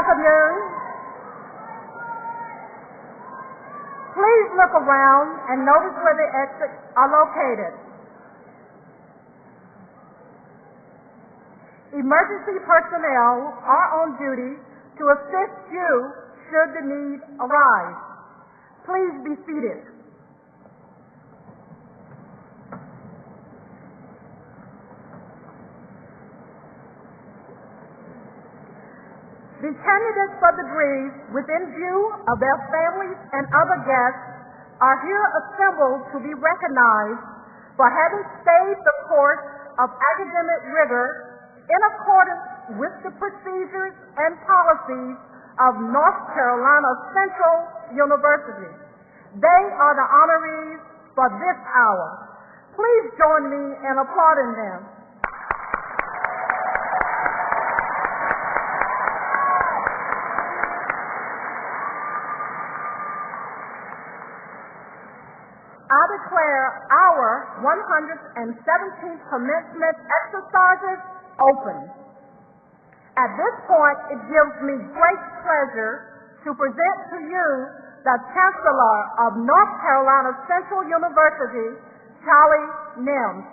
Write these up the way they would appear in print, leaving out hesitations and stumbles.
afternoon. Please look around and notice where the exits are located. Emergency personnel are on duty to assist you should the need arise. Please be seated. The candidates for degrees within view of their families and other guests are here assembled to be recognized for having stayed the course of academic rigor in accordance with the procedures and policies of North Carolina Central University. They are the honorees for this hour. Please join me in applauding them. I declare our 117th commencement exercises open. At this point, it gives me great pleasure to present to you the Chancellor of North Carolina Central University, Charlie Nims.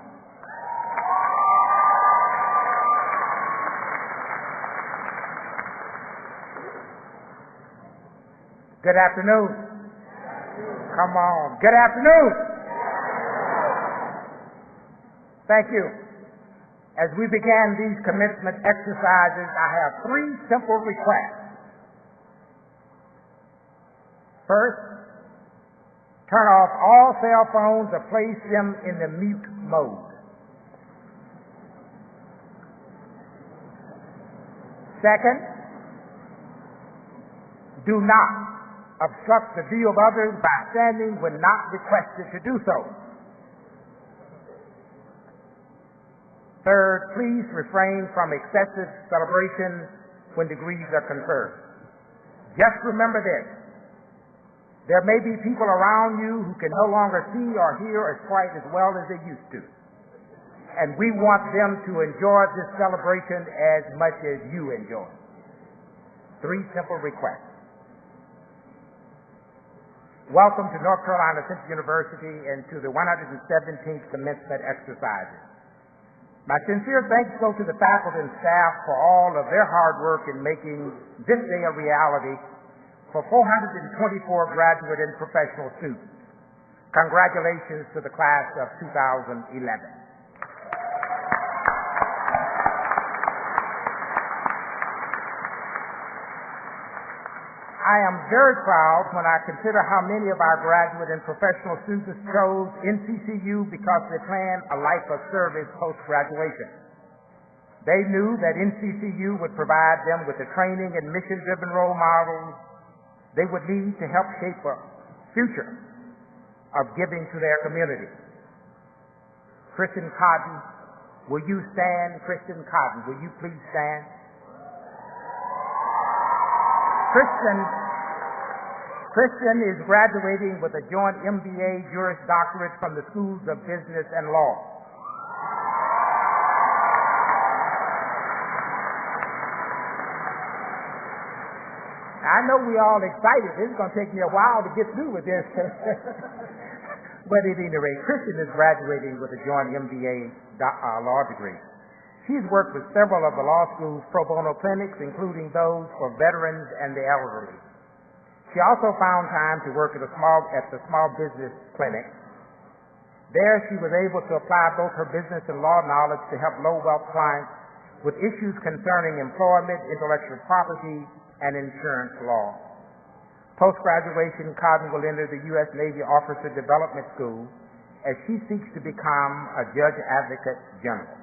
Good afternoon. Come on. Good afternoon. Thank you. As we began these commencement exercises, I have three simple requests. First, turn off all cell phones or place them in the mute mode. Second, do not obstruct the view of others by standing when not requested to do so. Third, please refrain from excessive celebration when degrees are conferred. Just remember this. There may be people around you who can no longer see or hear as quite as well as they used to. And we want them to enjoy this celebration as much as you enjoy. Three simple requests. Welcome to North Carolina Central University and to the 117th commencement exercises. My sincere thanks go to the faculty and staff for all of their hard work in making this day a reality for 424 graduate and professional students. Congratulations to the class of 2011. I am very proud when I consider how many of our graduate and professional students chose NCCU because they plan a life of service post-graduation. They knew that NCCU would provide them with the training and mission-driven role models they would need to help shape a future of giving to their community. Kristen Cotton, will you stand? Kristen Cotton, will you please stand? Kristen is graduating with a joint MBA Juris Doctorate from the Schools of Business and Law. I know we're all excited. It's going to take me a while to get through with this. But at any rate, Kristen is graduating with a joint MBA law degree. She's worked with several of the law school's pro bono clinics, including those for veterans and the elderly. She also found time to work at the small business clinic. There, she was able to apply both her business and law knowledge to help low-wealth clients with issues concerning employment, intellectual property, and insurance law. Post-graduation, Cotton will enter the U.S. Navy Officer Development School as she seeks to become a Judge Advocate General.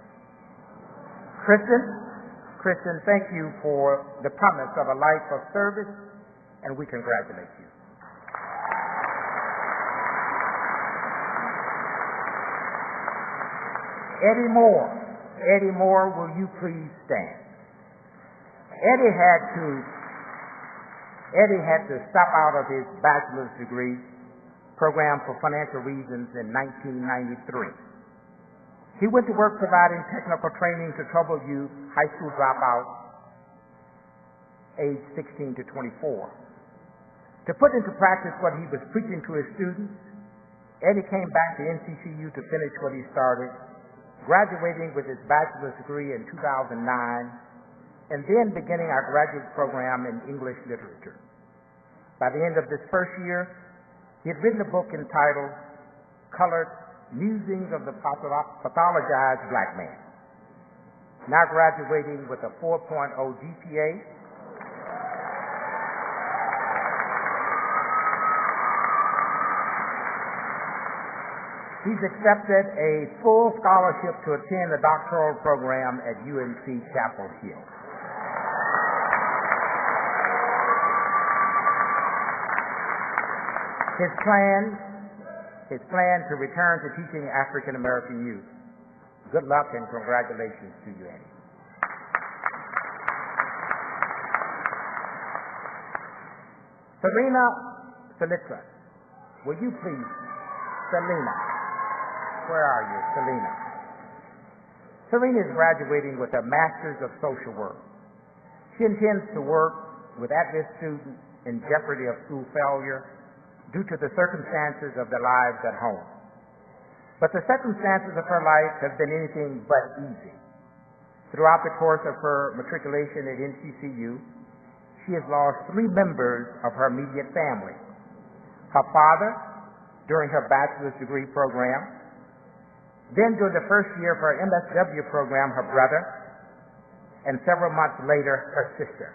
Kristen, thank you for the promise of a life of service, and we congratulate you. Eddie Moore, will you please stand? Eddie had to stop out of his bachelor's degree program for financial reasons in 1993. He went to work providing technical training to troubled youth, high school dropouts, aged 16 to 24. To put into practice what he was preaching to his students, Eddie came back to NCCU to finish what he started, graduating with his bachelor's degree in 2009, and then beginning our graduate program in English literature. By the end of this first year, he had written a book entitled Colored Musings of the Pathologized Black Man. Now graduating with a 4.0 GPA, he's accepted a full scholarship to attend the doctoral program at UNC Chapel Hill. His plan to return to teaching African American youth. Good luck and congratulations to you, Eddie. Serena Salitra, will you please, Selena, where are you, Selena? Serena is graduating with a Master's of Social Work. She intends to work with at-risk students in jeopardy of school failure due to the circumstances of their lives at home. But the circumstances of her life have been anything but easy. Throughout the course of her matriculation at NCCU, she has lost 3 members of her immediate family. Her father, during her bachelor's degree program, then during the first year of her MSW program, her brother, and several months later, her sister.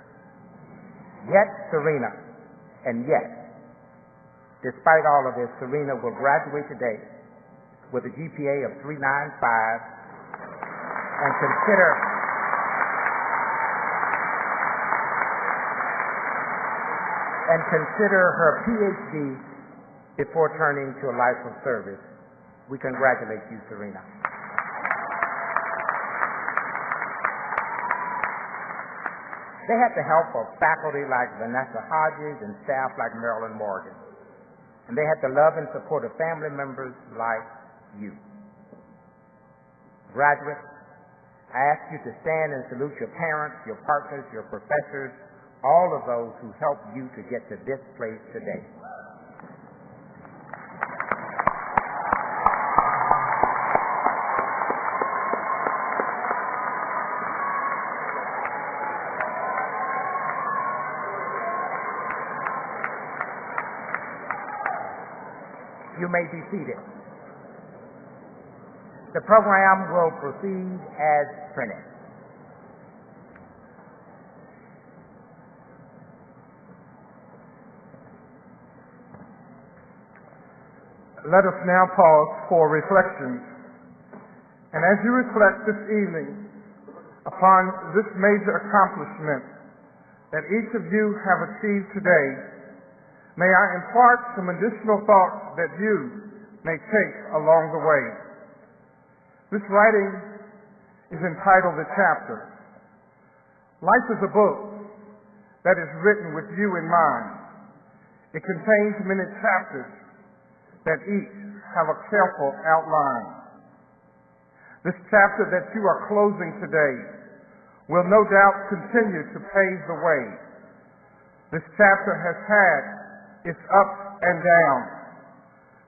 Yet, Serena, and yet, despite all of this, Serena will graduate today with a GPA of 3.95 and consider her PhD before turning to a life of service. We congratulate you, Serena. They had the help of faculty like Vanessa Hodges and staff like Marilyn Morgan. And they had the love and support of family members like you. Graduates, I ask you to stand and salute your parents, your partners, your professors, all of those who helped you to get to this place today. You may be seated. The program will proceed as printed. Let us now pause for reflection. And as you reflect this evening upon this major accomplishment that each of you have achieved today, may I impart some additional thoughts that you may take along the way. This writing is entitled The Chapter. Life is a book that is written with you in mind. It contains many chapters that each have a careful outline. This chapter that you are closing today will no doubt continue to pave the way. This chapter has had its ups and downs.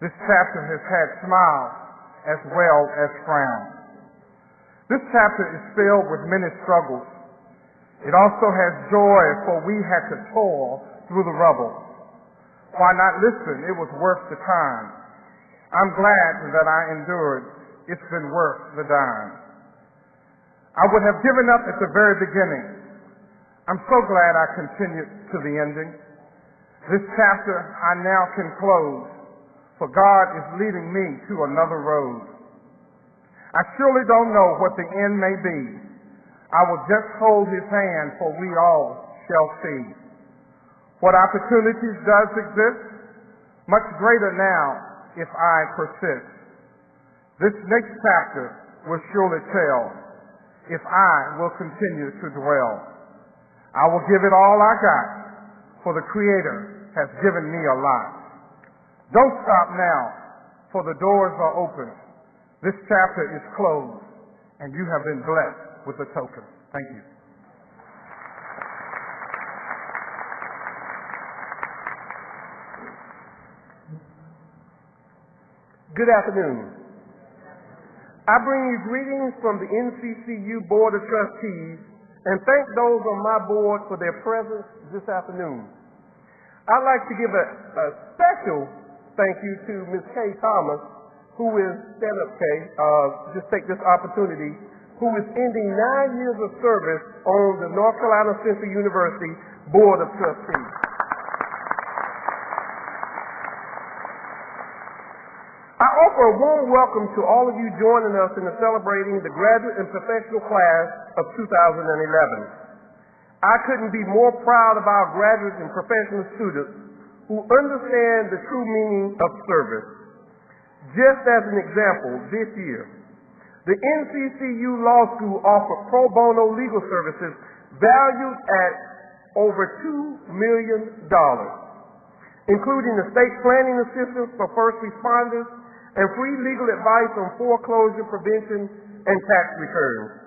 This chapter has had smiles as well as frowns. This chapter is filled with many struggles. It also has joy, for we had to toil through the rubble. Why not listen? It was worth the time. I'm glad that I endured. It's been worth the dime. I would have given up at the very beginning. I'm so glad I continued to the ending. This chapter I now can close, for God is leading me to another road. I surely don't know what the end may be. I will just hold his hand, for we all shall see. What opportunities does exist? Much greater now if I persist. This next chapter will surely tell if I will continue to dwell. I will give it all I got, for the Creator has given me a lot. Don't stop now, for the doors are open. This chapter is closed, and you have been blessed with the token. Thank you. Good afternoon. I bring you greetings from the NCCU Board of Trustees and thank those on my board for their presence this afternoon. I'd like to give a special thank you to Ms. Kay Thomas, who is, stand up Kay, just take this opportunity, who is ending 9 years of service on the North Carolina Central University Board of Trustees. I offer a warm welcome to all of you joining us in celebrating the graduate and professional class of 2011. I couldn't be more proud of our graduates and professional students who understand the true meaning of service. Just as an example, this year, the NCCU Law School offered pro bono legal services valued at over $2 million, including estate planning assistance for first responders and free legal advice on foreclosure prevention and tax returns.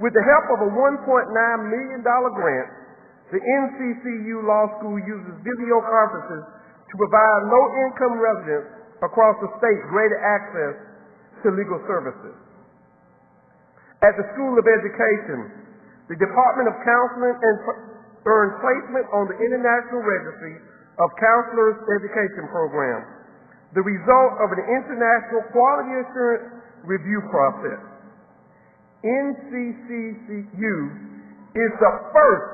With the help of a $1.9 million grant, the NCCU Law School uses video conferences to provide low-income residents across the state greater access to legal services. At the School of Education, the Department of Counseling earned placement on the International Registry of Counselors Education Program, the result of an international quality assurance review process. NCCU is the first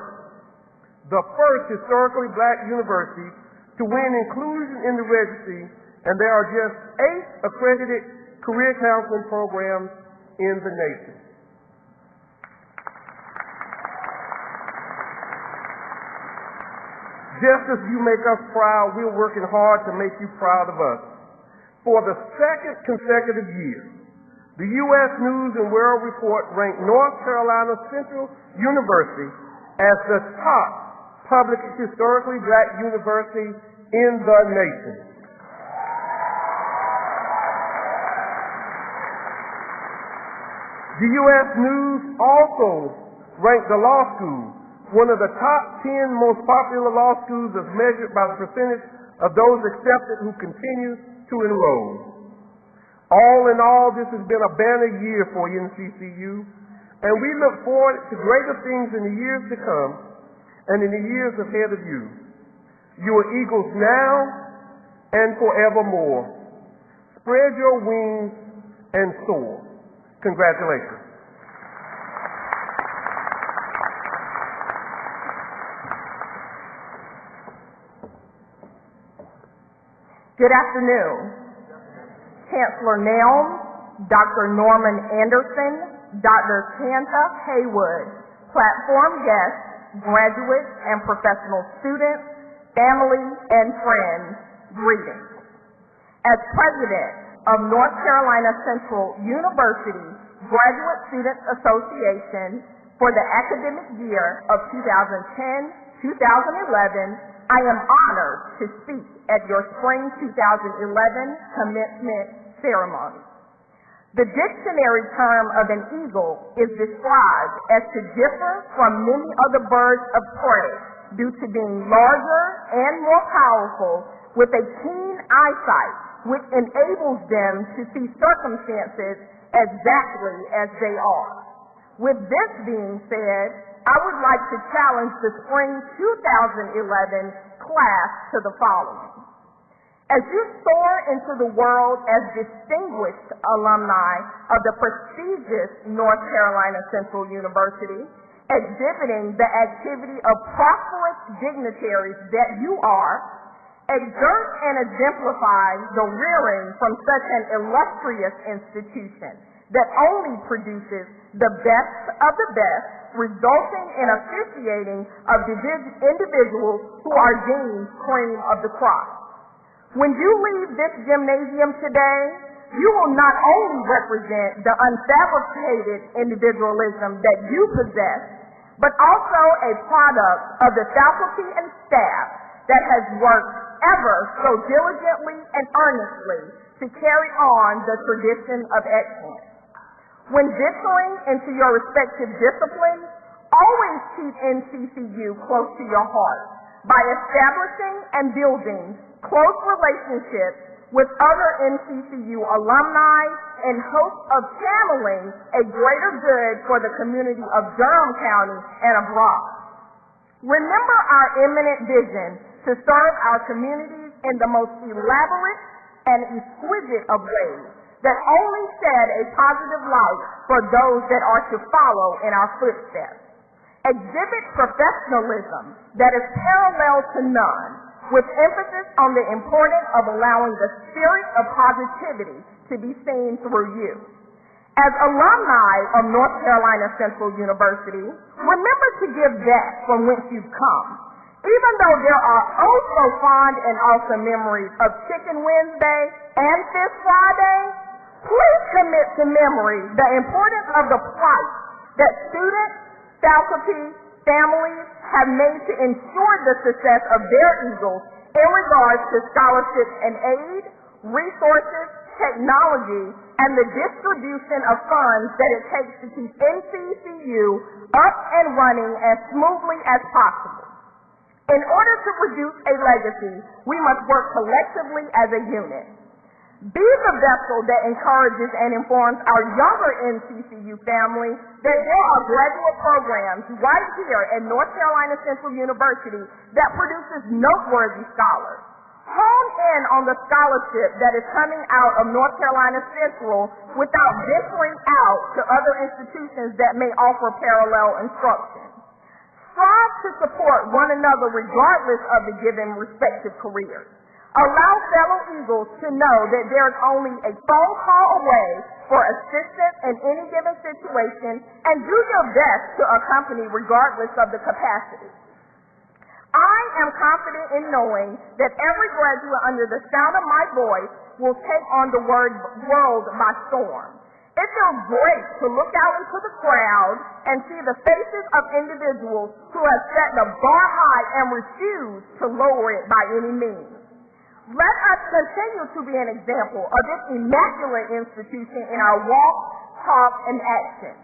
historically black university to win inclusion in the registry, and there are just 8 accredited career counseling programs in the nation. Just as you make us proud, we're working hard to make you proud of us. For the second consecutive year, the U.S. News and World Report ranked North Carolina Central University as the top public historically black university in the nation. The U.S. News also ranked the law school one of the top 10 most popular law schools as measured by the percentage of those accepted who continue to enroll. All in all, this has been a banner year for NCCU, and we look forward to greater things in the years to come and in the years ahead of you. You are eagles now and forevermore. Spread your wings and soar. Congratulations. Good afternoon. Chancellor Nelms, Dr. Norman Anderson, Dr. Kanta Haywood, platform guests, graduates and professional students, family and friends, greetings. As president of North Carolina Central University Graduate Students Association for the academic year of 2010-2011, I am honored to speak at your spring 2011 commencement ceremony. The dictionary term of an eagle is described as to differ from many other birds of prey due to being larger and more powerful with a keen eyesight which enables them to see circumstances exactly as they are. With this being said, I would like to challenge the spring 2011 class to the following. As you soar into the world as distinguished alumni of the prestigious North Carolina Central University, exhibiting the activity of prosperous dignitaries that you are, exert and exemplify the rearing from such an illustrious institution that only produces the best of the best, resulting in officiating of individuals who are deemed cream of the crop. When you leave this gymnasium today, you will not only represent the unfabricated individualism that you possess, but also a product of the faculty and staff that has worked ever so diligently and earnestly to carry on the tradition of excellence. When venturing into your respective disciplines, always keep NCCU close to your heart by establishing and building close relationships with other NCCU alumni in hopes of channeling a greater good for the community of Durham County and abroad. Remember our imminent vision to serve our communities in the most elaborate and exquisite of ways that only shed a positive light for those that are to follow in our footsteps. Exhibit professionalism that is parallel to none, with emphasis on the importance of allowing the spirit of positivity to be seen through you. As alumni of North Carolina Central University, remember to give back from whence you've come. Even though there are oh so fond and awesome memories of Chicken Wednesday and Fish Friday, please commit to memory the importance of the plight that students, faculty, families have made to ensure the success of their Eagles in regards to scholarships and aid, resources, technology, and the distribution of funds that it takes to keep NCCU up and running as smoothly as possible. In order to produce a legacy, we must work collectively as a unit. Be the vessel that encourages and informs our younger NCCU family that there are graduate programs right here at North Carolina Central University that produces noteworthy scholars. Hone in on the scholarship that is coming out of North Carolina Central without venturing out to other institutions that may offer parallel instruction. Strive to support one another regardless of the given respective careers. Allow fellow Eagles to know that there is only a phone call away for assistance in any given situation, and do your best to accompany regardless of the capacity. I am confident in knowing that every graduate under the sound of my voice will take on the world by storm. It feels great to look out into the crowd and see the faces of individuals who have set the bar high and refuse to lower it by any means. Let us continue to be an example of this immaculate institution in our walk, talk, and action.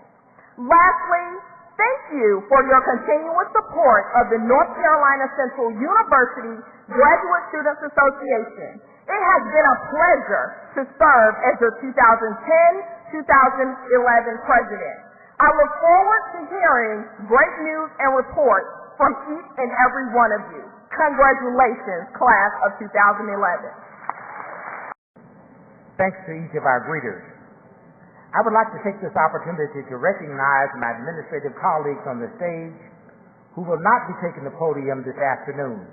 Lastly, thank you for your continuous support of the North Carolina Central University Graduate Students Association. It has been a pleasure to serve as your 2010-2011 president. I look forward to hearing great news and reports from each and every one of you. Congratulations, class of 2011. Thanks to each of our greeters. I would like to take this opportunity to recognize my administrative colleagues on the stage who will not be taking the podium this afternoon.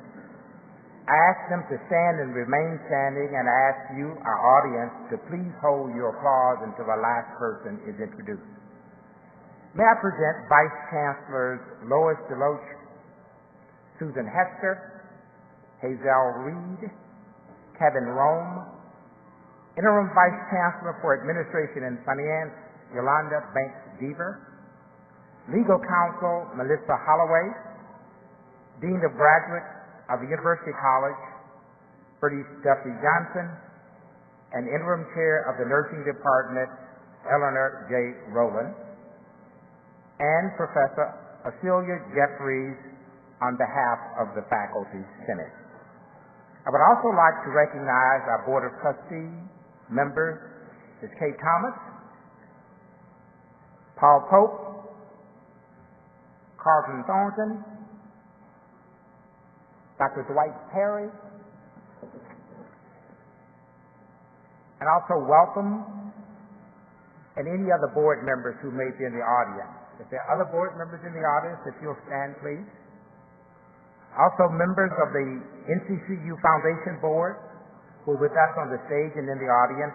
I ask them to stand and remain standing, and I ask you, our audience, to please hold your applause until the last person is introduced. May I present Vice Chancellors Lois DeLoach, Susan Hester, Hazel Reed, Kevin Rome, Interim Vice Chancellor for Administration and Finance, Yolanda Banks-Deaver, Legal Counsel Melissa Holloway, Dean of Graduates of the University College, Bertie Duffy Johnson, and Interim Chair of the Nursing Department, Eleanor J. Rowland, and Professor Acelia Jeffries on behalf of the Faculty Senate. I would also like to recognize our Board of Trustees members, Ms. Kate Thomas, Paul Pope, Carlton Thornton, Dr. Dwight Perry, and also welcome and any other board members who may be in the audience. If there are other board members in the audience, if you'll stand, please. Also members of the NCCU Foundation Board who are with us on the stage and in the audience,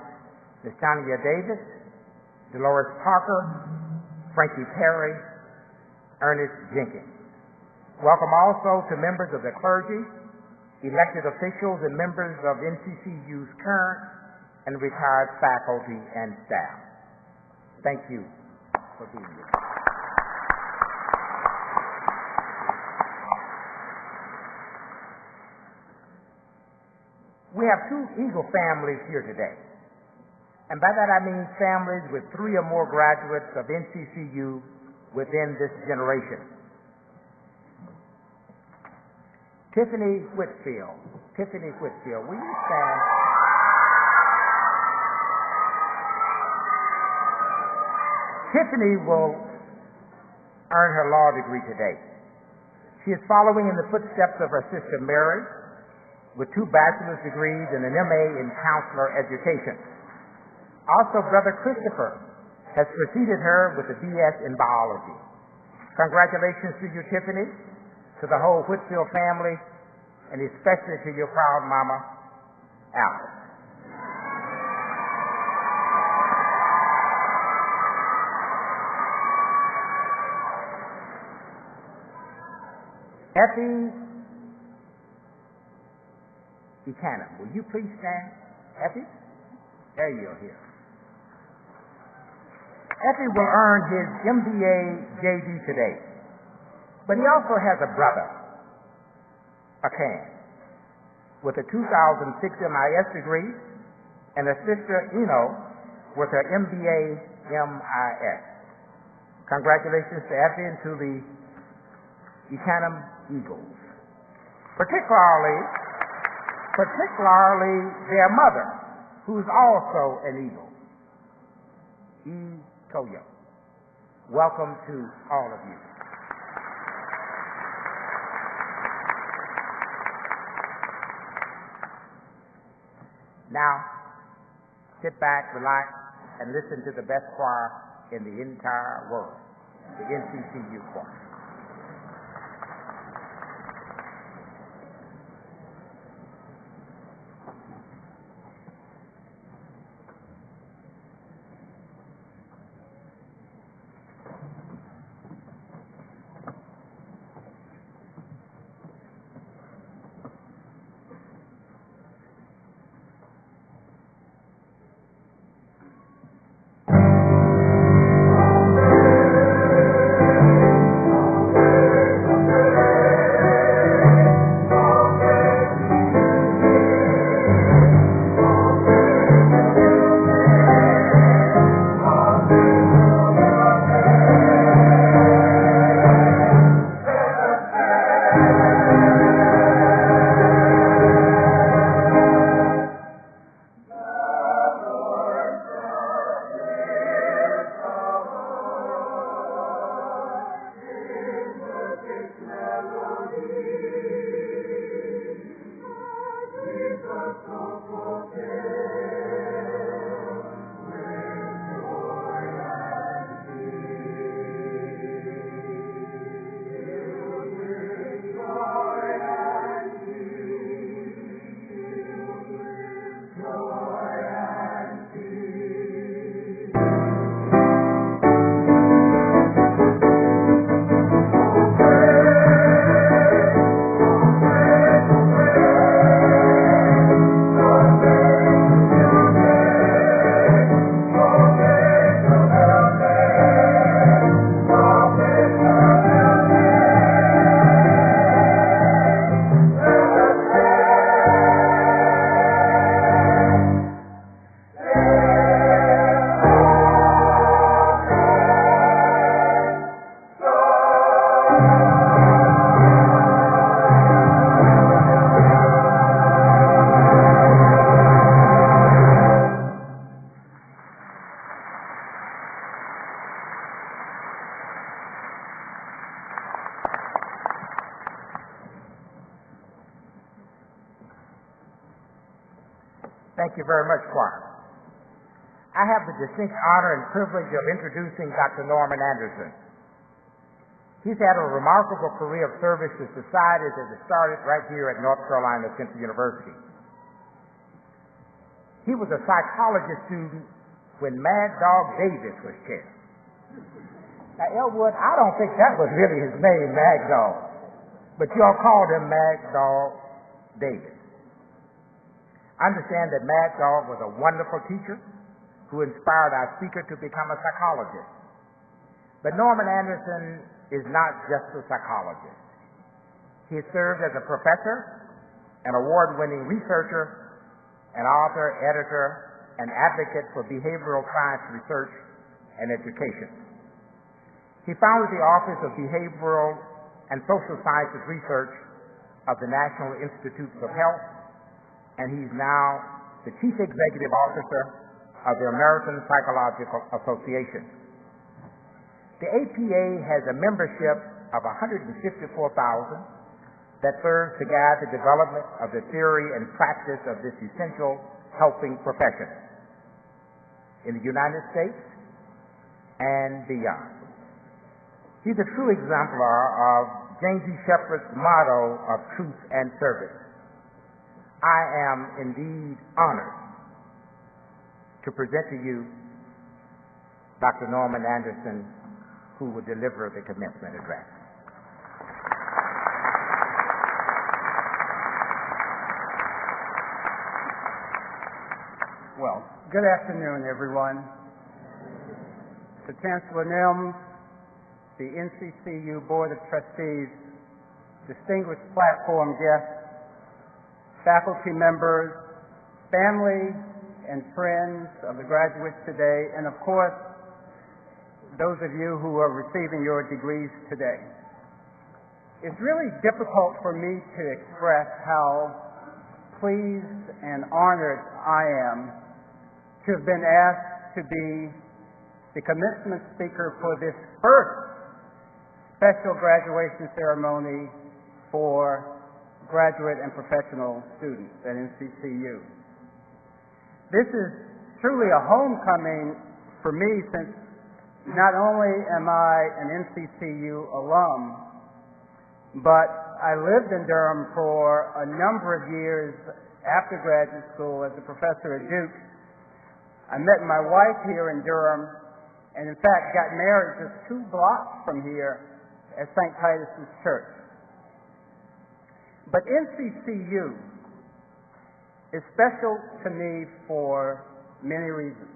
Ms. Tanya Davis, Dolores Parker, Frankie Perry, Ernest Jenkins. Welcome also to members of the clergy, elected officials, and members of NCCU's current and retired faculty and staff. Thank you for being here. We have two Eagle families here today. And by that I mean families with 3 or more graduates of NCCU within this generation. Tiffany Whitfield, will you stand? Tiffany will earn her law degree today. She is following in the footsteps of her sister Mary with 2 bachelor's degrees and an MA in counselor education. Also, Brother Christopher has preceded her with a BS in biology. Congratulations to you, Tiffany, to the whole Whitfield family, and especially to your proud mama, Alice. Effie Buchanan, will you please stand? Effie? There you are here. Effie will earn his MBA JD today, but he also has a brother, Akan, with a 2006 MIS degree, and a sister, Eno, with her MBA MIS. Congratulations to Effie and to the Buchanan Eagles, particularly their mother, who's also an Eagle, E. Toyo. Welcome to all of you. Now, sit back, relax, and listen to the best choir in the entire world, the NCCU choir. Thank you very much, choir. I have the distinct honor and privilege of introducing Dr. Norman Anderson. He's had a remarkable career of service to society that has started right here at North Carolina Central University. He was a psychology student when Mad Dog Davis was chair. Now, Elwood, I don't think that was really his name, Mad Dog, but y'all called him Mad Dog Davis. I understand that Mad Dog was a wonderful teacher who inspired our speaker to become a psychologist. But Norman Anderson is not just a psychologist. He has served as a professor, an award-winning researcher, an author, editor, and advocate for behavioral science research and education. He founded the Office of Behavioral and Social Sciences Research of the National Institutes of Health, and he's now the Chief Executive Officer of the American Psychological Association. The APA has a membership of 154,000 that serves to guide the development of the theory and practice of this essential helping profession in the United States and beyond. He's a true exemplar of James E. Shepard's motto of truth and service. I am indeed honored to present to you Dr. Norman Anderson, who will deliver the commencement address. Well, good afternoon, everyone. To Chancellor Nims, the NCCU Board of Trustees, distinguished platform guests, faculty members, family and friends of the graduates today, and of course, those of you who are receiving your degrees today. It's really difficult for me to express how pleased and honored I am to have been asked to be the commencement speaker for this first special graduation ceremony for graduate and professional students at NCCU. This is truly a homecoming for me, since not only am I an NCCU alum, but I lived in Durham for a number of years after graduate school as a professor at Duke. I met my wife here in Durham, and in fact got married just 2 blocks from here at St. Titus's Church. But NCCU is special to me for many reasons,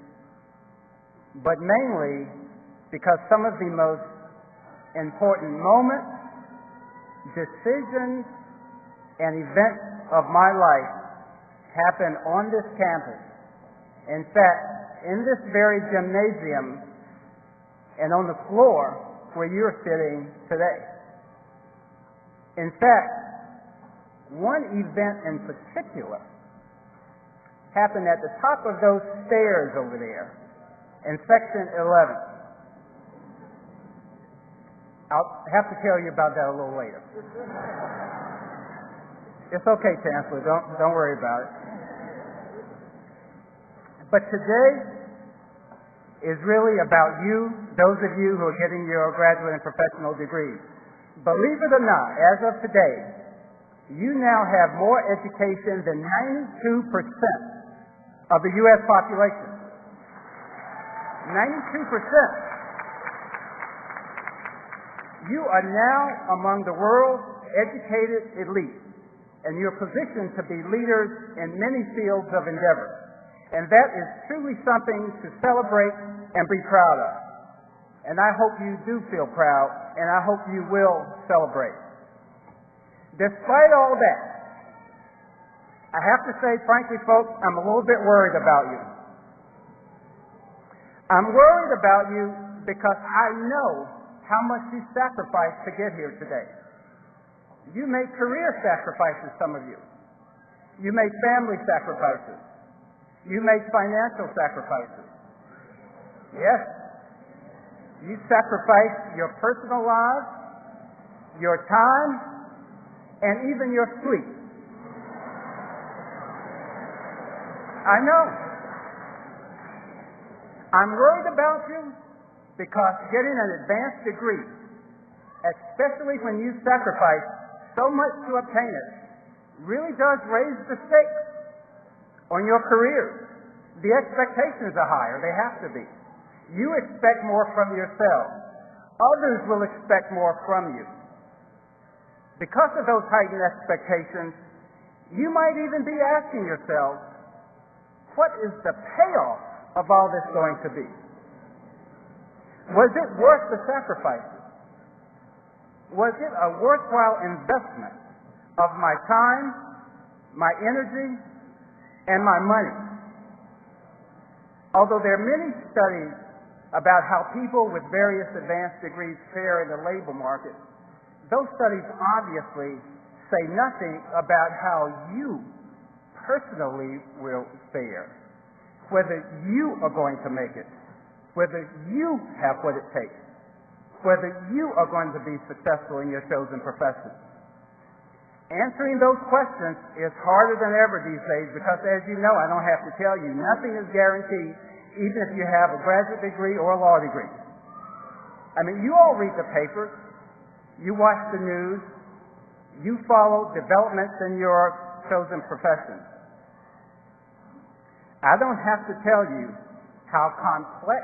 but mainly because some of the most important moments, decisions, and events of my life happen on this campus. In fact, in this very gymnasium and on the floor where you're sitting today. In fact, one event in particular happened at the top of those stairs over there in section 11. I'll have to tell you about that a little later. It's okay, Chancellor, don't worry about it. But today is really about you, those of you who are getting your graduate and professional degrees. Believe it or not, as of today, you now have more education than 92% of the U.S. population. 92%. You are now among the world's educated elite, and you're positioned to be leaders in many fields of endeavor. And that is truly something to celebrate and be proud of. And I hope you do feel proud, and I hope you will celebrate. Despite all that, I have to say, frankly, folks, I'm a little bit worried about you. I'm worried about you because I know how much you sacrificed to get here today. You made career sacrifices, some of you. You made family sacrifices. You made financial sacrifices. Yes. You sacrificed your personal lives, your time, and even your sleep. I know. I'm worried about you because getting an advanced degree, especially when you sacrifice so much to obtain it, really does raise the stakes on your career. The expectations are higher. They have to be. You expect more from yourself. Others will expect more from you. Because of those heightened expectations, you might even be asking yourself, what is the payoff of all this going to be? Was it worth the sacrifices? Was it a worthwhile investment of my time, my energy, and my money? Although there are many studies about how people with various advanced degrees fare in the labor market, those studies obviously say nothing about how you personally will fare, whether you are going to make it, whether you have what it takes whether you are going to be successful in your chosen profession. Answering those questions is harder than ever these days because, as you know, I don't have to tell you, nothing is guaranteed, even if you have a graduate degree or a law degree. I mean, you all read the papers, you watch the news, you follow developments in your chosen profession. I don't have to tell you how complex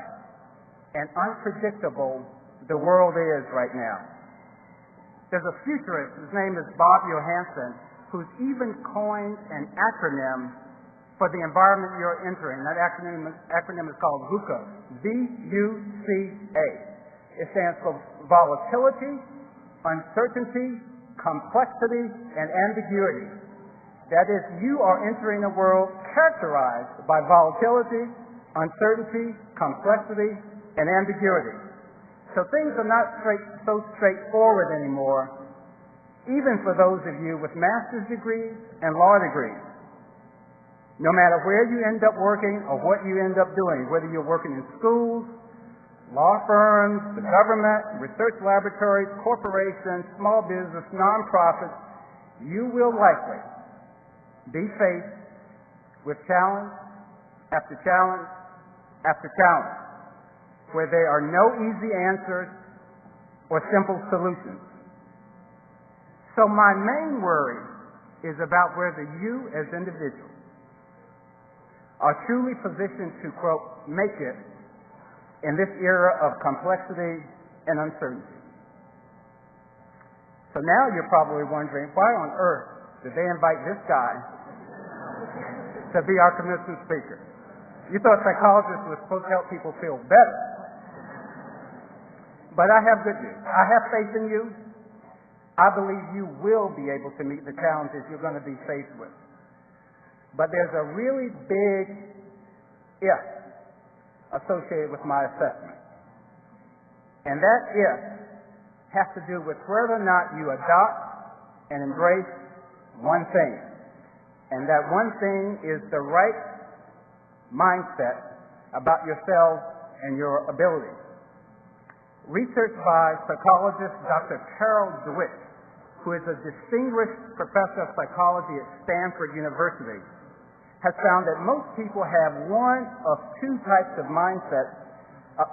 and unpredictable the world is right now. There's a futurist, his name is Bob Johansen, who's even coined an acronym for the environment you're entering. That acronym is called VUCA, V-U-C-A. It stands for volatility, uncertainty, complexity, and ambiguity. That is, you are entering a world characterized by volatility, uncertainty, complexity, and ambiguity. So things are not so straightforward anymore, even for those of you with master's degrees and law degrees. No matter where you end up working or what you end up doing, whether you're working in schools, law firms, the government, research laboratories, corporations, small business, nonprofits, you will likely be faced with challenge after challenge after challenge, where there are no easy answers or simple solutions. So my main worry is about whether you as individuals are truly positioned to, quote, make it in this era of complexity and uncertainty. So now you're probably wondering, why on earth did they invite this guy to be our commencement speaker? You thought psychologists were supposed to help people feel better. But I have good news. I have faith in you. I believe you will be able to meet the challenges you're going to be faced with. But there's a really big if associated with my assessment. And that if has to do with whether or not you adopt and embrace one thing. And that one thing is the right mindset about yourself and your abilities. Research by psychologist Dr. Carol Dweck, who is a distinguished professor of psychology at Stanford University, has found that most people have one of two types of mindsets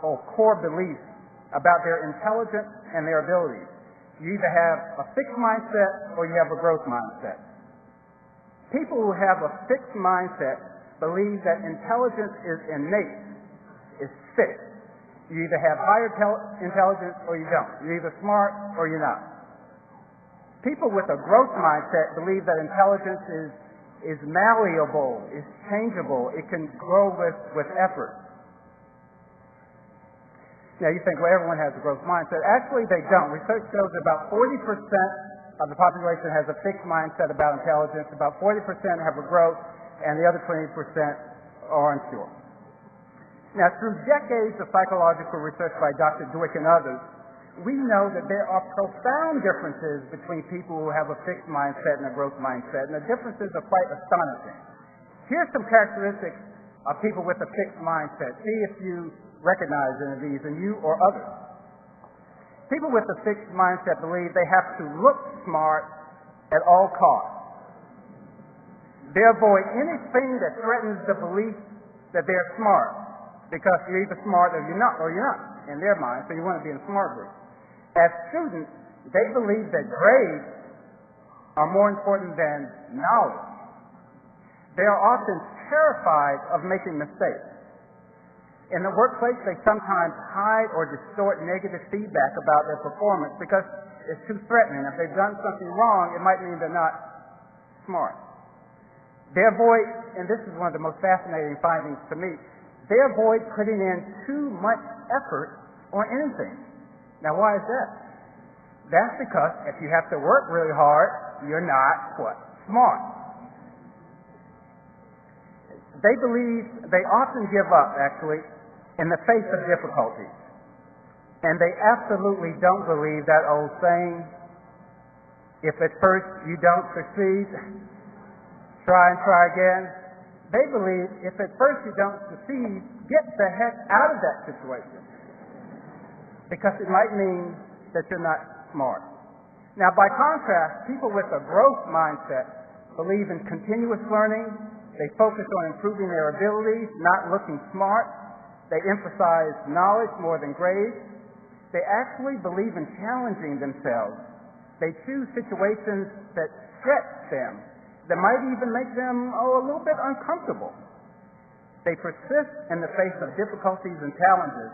or core beliefs about their intelligence and their abilities. You either have a fixed mindset or you have a growth mindset. People who have a fixed mindset believe that intelligence is innate, is fixed. You either have higher intelligence or you don't. You're either smart or you're not. People with a growth mindset believe that intelligence is malleable, is changeable. It can grow with effort. Now you think, well, everyone has a growth mindset. Actually, they don't. Research shows about 40% of the population has a fixed mindset about intelligence. About 40% have a growth, and the other 20% are unsure. Now, through decades of psychological research by Dr. Dweck and others, we know that there are profound differences between people who have a fixed mindset and a growth mindset, and the differences are quite astonishing. Here's some characteristics of people with a fixed mindset. See if you recognize any of these in you or others. People with a fixed mindset believe they have to look smart at all costs. They avoid anything that threatens the belief that they're smart, because you're either smart or you're not in their mind, so you want to be in a smart group. As students, they believe that grades are more important than knowledge. They are often terrified of making mistakes. In the workplace, they sometimes hide or distort negative feedback about their performance because it's too threatening. If they've done something wrong, it might mean they're not smart. They avoid, and this is one of the most fascinating findings to me, they avoid putting in too much effort on anything. Now, why is that? That's because if you have to work really hard, you're not, what? Smart. They believe, they often give up, actually, in the face of difficulties. And they absolutely don't believe that old saying, if at first you don't succeed, try and try again. They believe if at first you don't succeed, get the heck out of that situation. because it might mean that you're not smart. Now, by contrast, people with a growth mindset believe in continuous learning. They focus on improving their abilities, not looking smart. They emphasize knowledge more than grades. They actually believe in challenging themselves. They choose situations that stretch them, that might even make them a little bit uncomfortable. They persist in the face of difficulties and challenges.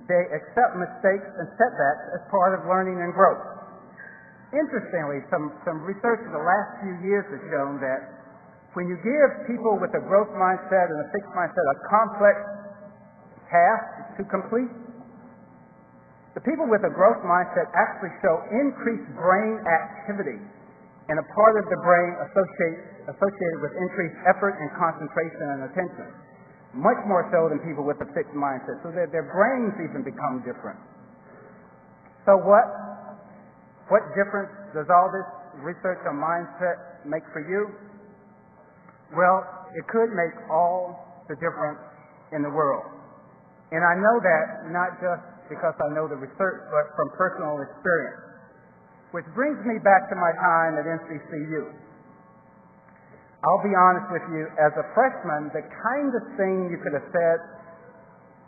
They accept mistakes and setbacks as part of learning and growth. Interestingly, some research in the last few years has shown that when you give people with a growth mindset and a fixed mindset a complex task to complete, the people with a growth mindset actually show increased brain activity and a part of the brain associated with increased effort and concentration and attention, much more so than people with a fixed mindset, so that their brains even become different. So what difference does all this research on mindset make for you? Well, it could make all the difference in the world. And I know that not just because I know the research, but from personal experience. Which brings me back to my time at NCCU. I'll be honest with you, as a freshman, the kindest thing you could have said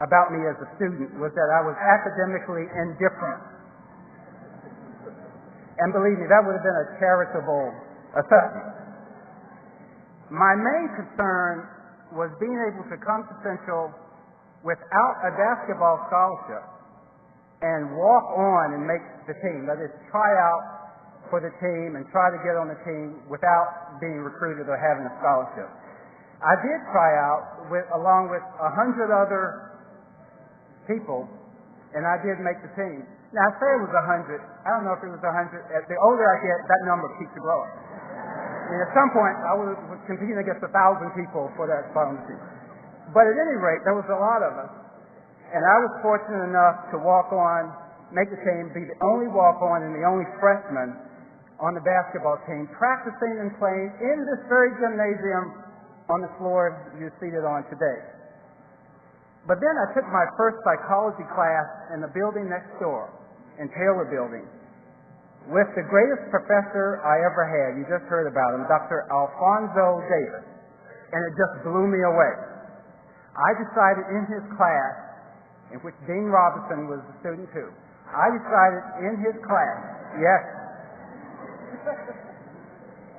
about me as a student was that I was academically indifferent. And believe me, that would have been a charitable assessment. My main concern was being able to come to Central without a basketball scholarship and walk on and make the team. That is, try out for the team and try to get on the team without being recruited or having a scholarship. I did try out along with 100 other people, and I did make the team. Now, I say it was 100. I don't know if it was 100. The older I get, that number keeps growing. And at some point, I was competing against 1,000 people for that spot on the team. But at any rate, there was a lot of us. And I was fortunate enough to walk on, make the team, be the only walk-on and the only freshman on the basketball team, practicing and playing in this very gymnasium on the floor you're seated on today. But then I took my first psychology class in the building next door, in Taylor Building, with the greatest professor I ever had. You just heard about him, Dr. Alfonso Davis, and it just blew me away. I decided in his class, in which Dean Robinson was a student too, I decided in his class, yes,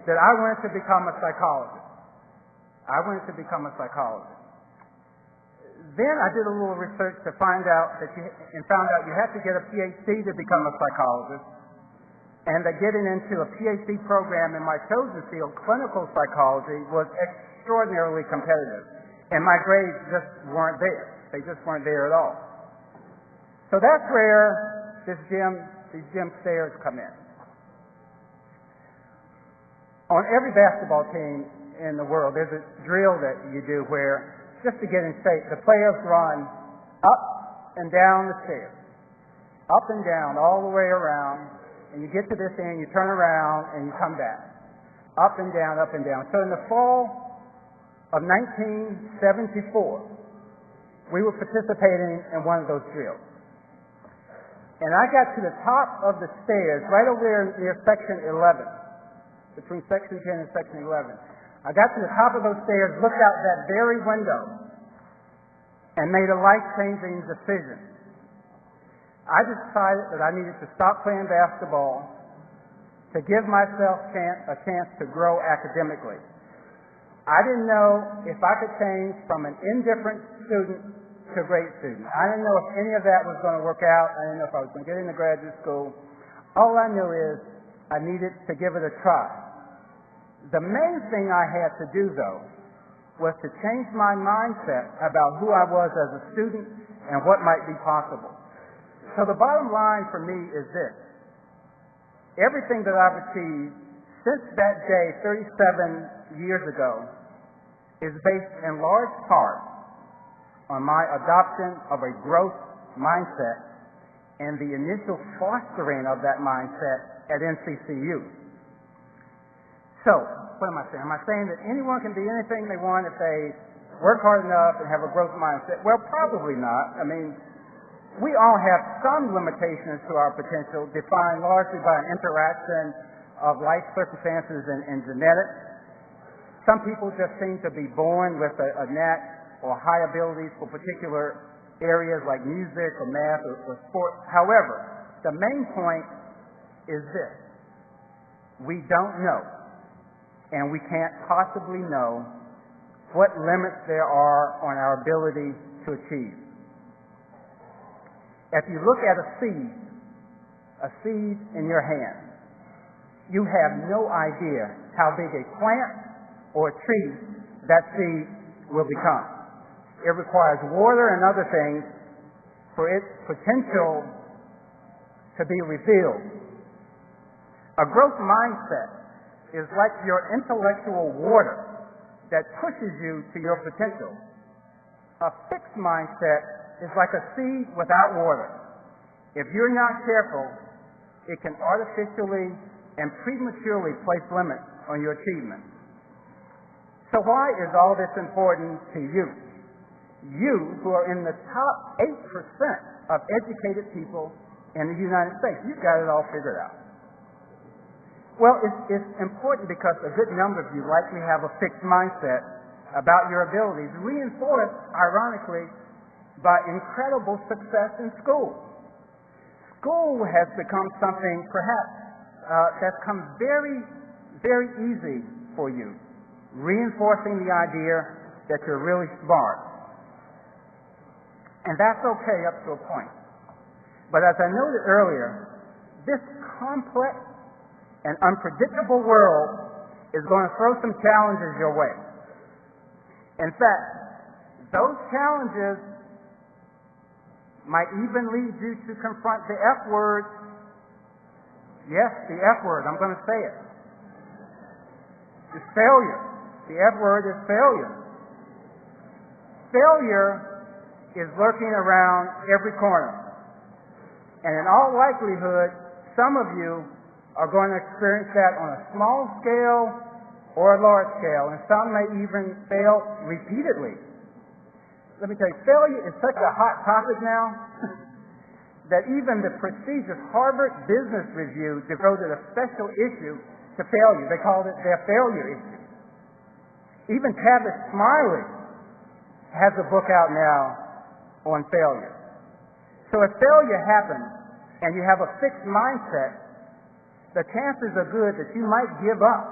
that I wanted to become a psychologist. I wanted to become a psychologist. Then I did a little research to found out you had to get a PhD to become a psychologist, and that getting into a PhD program in my chosen field, clinical psychology, was extraordinarily competitive, and my grades just weren't there. They just weren't there at all. So that's where these gym stairs come in. On every basketball team in the world, there's a drill that you do where, just to get in shape, the players run up and down the stairs, up and down, all the way around, and you get to this end, you turn around, and you come back, up and down, up and down. So in the fall of 1974, we were participating in one of those drills. And I got to the top of the stairs, right over there near section 11, between section 10 and section 11. I got to the top of those stairs, looked out that very window, and made a life-changing decision. I decided that I needed to stop playing basketball to give myself a chance to grow academically. I didn't know if I could change from an indifferent student to a great student. I didn't know if any of that was going to work out. I didn't know if I was going to get into graduate school. All I knew is I needed to give it a try. The main thing I had to do, though, was to change my mindset about who I was as a student and what might be possible. So the bottom line for me is this. Everything that I've achieved since that day 37 years ago is based in large part on my adoption of a growth mindset and the initial fostering of that mindset at NCCU. So, what am I saying? Am I saying that anyone can be anything they want if they work hard enough and have a growth mindset? Well, probably not. I mean, We all have some limitations to our potential, defined largely by an interaction of life circumstances and genetics. Some people just seem to be born with a knack or high abilities for particular areas like music or math or sports. However, the main point is this: we don't know, and we can't possibly know what limits there are on our ability to achieve. If you look at a seed in your hand, you have no idea how big a plant or a tree that seed will become. It requires water and other things for its potential to be revealed. A growth mindset is like your intellectual water that pushes you to your potential. A fixed mindset is like a seed without water. If you're not careful, it can artificially and prematurely place limits on your achievement. So why is all this important to you? You, who are in the top 8% of educated people in the United States. You've got it all figured out. Well, it's important because a good number of you likely have a fixed mindset about your abilities, reinforced, ironically, by incredible success in school. School has become something, perhaps, that's come very, very easy for you, reinforcing the idea that you're really smart. And that's okay up to a point. But as I noted earlier, this complex and unpredictable world is going to throw some challenges your way. In fact, those challenges might even lead you to confront the F word. Yes, the F word. I'm going to say it. It's failure. The F word is failure. Failure is lurking around every corner. And in all likelihood, some of you are going to experience that on a small scale or a large scale, and some may even fail repeatedly. Let me tell you, failure is such a hot topic now that even the prestigious Harvard Business Review devoted a special issue to failure. They called it their failure issue. Even Tavis Smiley has a book out now on failure. So if failure happens and you have a fixed mindset, the chances are good that you might give up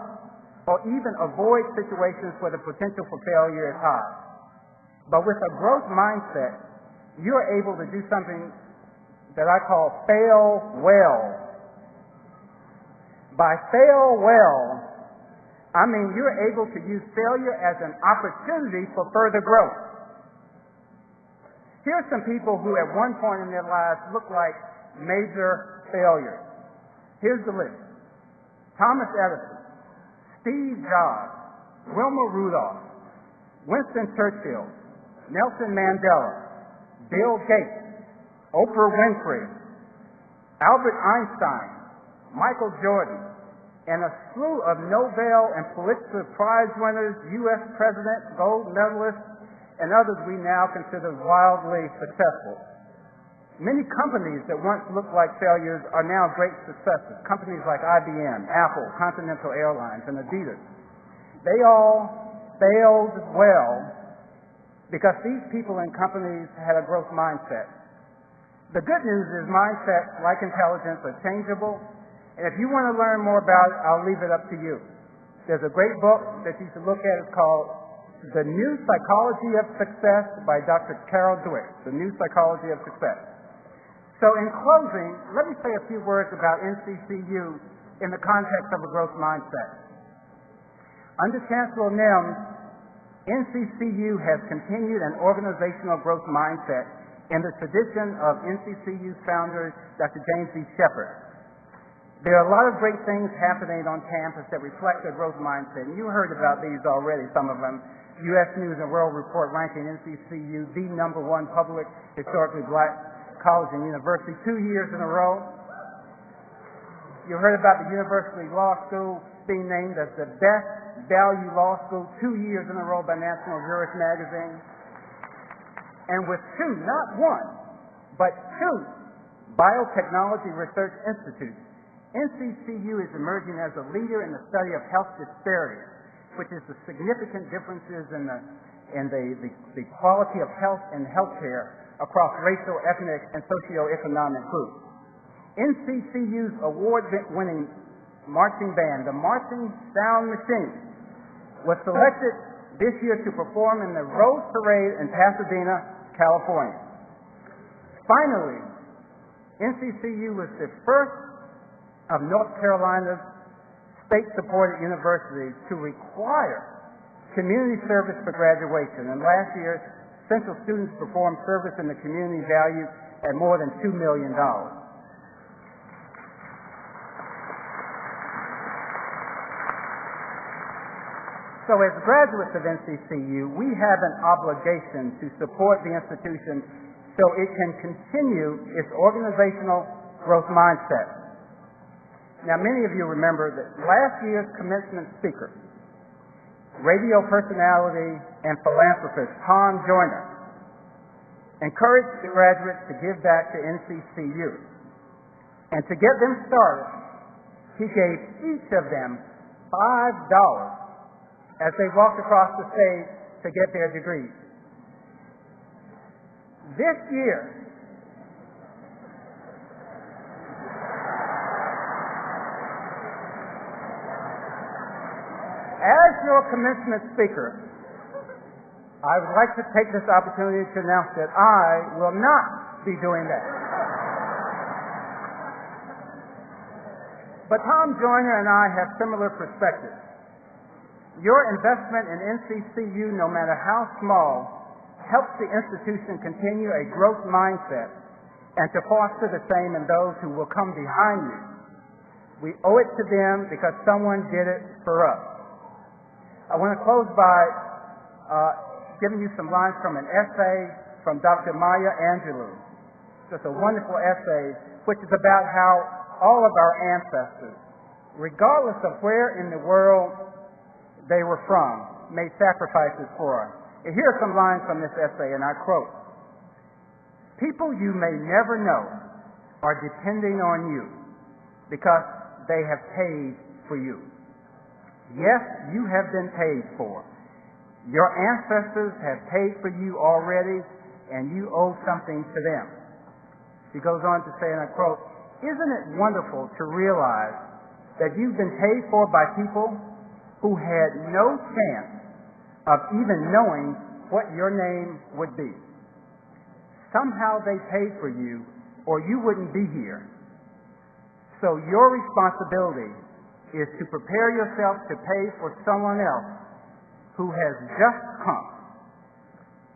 or even avoid situations where the potential for failure is high. But with a growth mindset, you're able to do something that I call fail well. By fail well, I mean you're able to use failure as an opportunity for further growth. Here are some people who at one point in their lives looked like major failures. Here's the list: Thomas Edison, Steve Jobs, Wilma Rudolph, Winston Churchill, Nelson Mandela, Bill Gates, Oprah Winfrey, Albert Einstein, Michael Jordan, and a slew of Nobel and Pulitzer Prize winners, U.S. presidents, gold medalists, and others we now consider wildly successful. Many companies that once looked like failures are now great successes. Companies like IBM, Apple, Continental Airlines, and Adidas. They all failed well because these people and companies had a growth mindset. The good news is mindsets, like intelligence, are changeable. And if you want to learn more about it, I'll leave it up to you. There's a great book that you should look at. It's called The New Psychology of Success by Dr. Carol Dweck. The New Psychology of Success. So in closing, let me say a few words about NCCU in the context of a growth mindset. Under Chancellor Nims, NCCU has continued an organizational growth mindset in the tradition of NCCU's founder, Dr. James E. Shepard. There are a lot of great things happening on campus that reflect a growth mindset, and you heard about these already, some of them. U.S. News and World Report ranking NCCU the #1 public historically black college and university 2 years in a row. You heard about the University Law School being named as the best value law school 2 years in a row by National Jurist magazine. And with two, not one, but 2 biotechnology research institutes. NCCU is emerging as a leader in the study of health disparities, which is the significant differences in the quality of health and healthcare across racial, ethnic, and socioeconomic groups. NCCU's award-winning marching band, the Marching Sound Machine, was selected this year to perform in the Rose Parade in Pasadena, California. Finally, NCCU was the first of North Carolina's state-supported universities to require community service for graduation. And last year, Central students performed service in the community valued at more than $2 million. So as graduates of NCCU, we have an obligation to support the institution so it can continue its organizational growth mindset. Now, many of you remember that last year's commencement speaker, radio personality and philanthropist Tom Joyner, encouraged the graduates to give back to NCCU. And to get them started, he gave each of them $5 as they walked across the stage to get their degrees. This year, as your commencement speaker, I would like to take this opportunity to announce that I will not be doing that. But Tom Joyner and I have similar perspectives. Your investment in NCCU, no matter how small, helps the institution continue a growth mindset and to foster the same in those who will come behind you. We owe it to them because someone did it for us. I want to close by giving you some lines from an essay from Dr. Maya Angelou. Just a wonderful essay which is about how all of our ancestors, regardless of where in the world they were from, made sacrifices for us. And here are some lines from this essay, and I quote, "People you may never know are depending on you because they have paid for you. Yes, you have been paid for. Your ancestors have paid for you already, and you owe something to them." She goes on to say, and I quote, "Isn't it wonderful to realize that you've been paid for by people who had no chance of even knowing what your name would be? Somehow they paid for you, or you wouldn't be here. So your responsibility is to prepare yourself to pay for someone else who has just come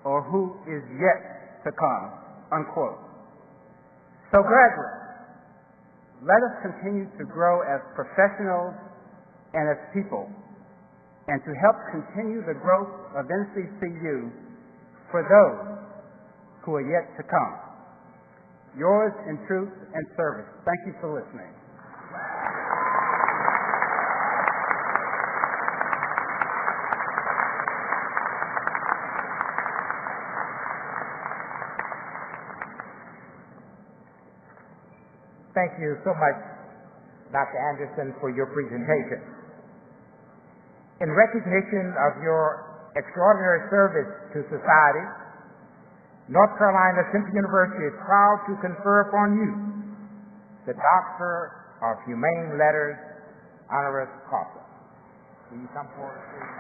or who is yet to come," unquote. So graduates, let us continue to grow as professionals and as people, and to help continue the growth of NCCU for those who are yet to come. Yours in truth and service. Thank you for listening. Thank you so much, Dr. Anderson, for your presentation. In recognition of your extraordinary service to society, North Carolina Central University is proud to confer upon you the Doctor of Humane Letters honoris causa. Will you come forward, please?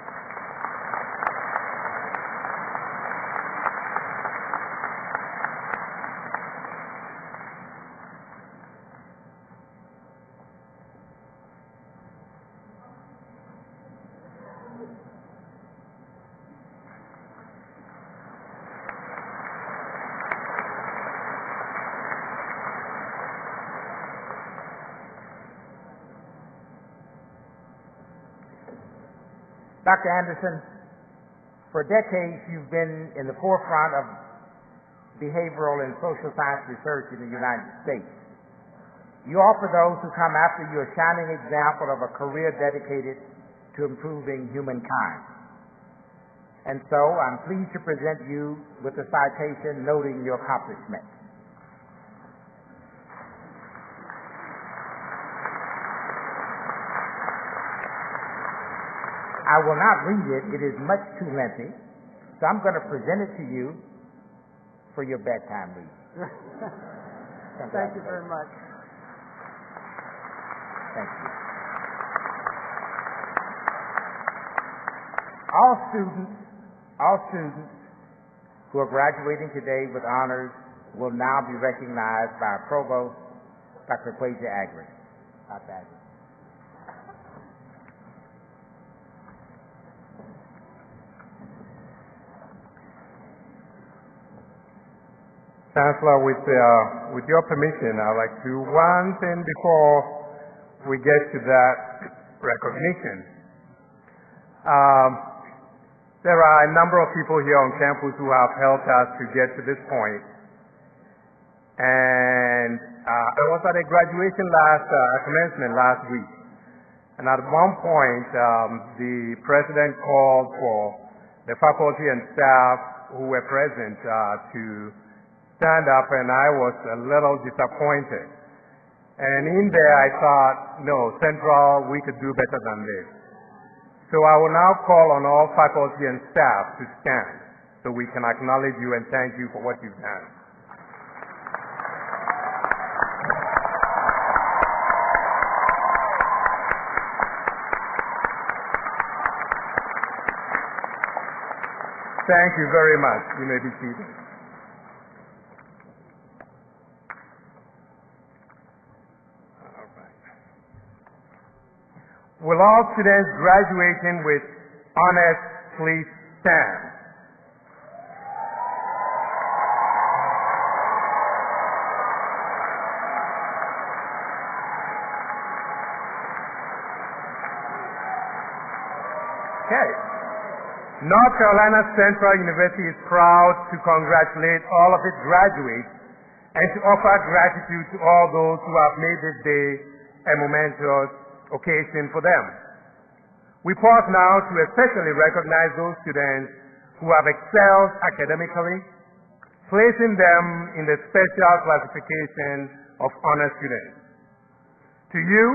Dr. Anderson, for decades you've been in the forefront of behavioral and social science research in the United States. You offer those who come after you a shining example of a career dedicated to improving humankind. And so I'm pleased to present you with a citation noting your accomplishments. I will not read it. It is much too lengthy. So I'm going to present it to you for your bedtime reading. Thank you very much. Thank you. All students who are graduating today with honors will now be recognized by our provost, Dr. Quasia Agri. Dr. Agri. Chancellor, with your permission, I'd like to do one thing before we get to that recognition. There are a number of people here on campus who have helped us to get to this point. And I was at a graduation commencement last week. And at one point, the president called for the faculty and staff who were present to stand up, and I was a little disappointed. And in there I thought, no, Central, we could do better than this. So I will now call on all faculty and staff to stand so we can acknowledge you and thank you for what you've done. Thank you very much. You may be seated. Will all students graduating with honors please stand? Okay. North Carolina Central University is proud to congratulate all of its graduates and to offer gratitude to all those who have made this day a momentous occasion for them. We pause now to especially recognize those students who have excelled academically, placing them in the special classification of honor students. To you,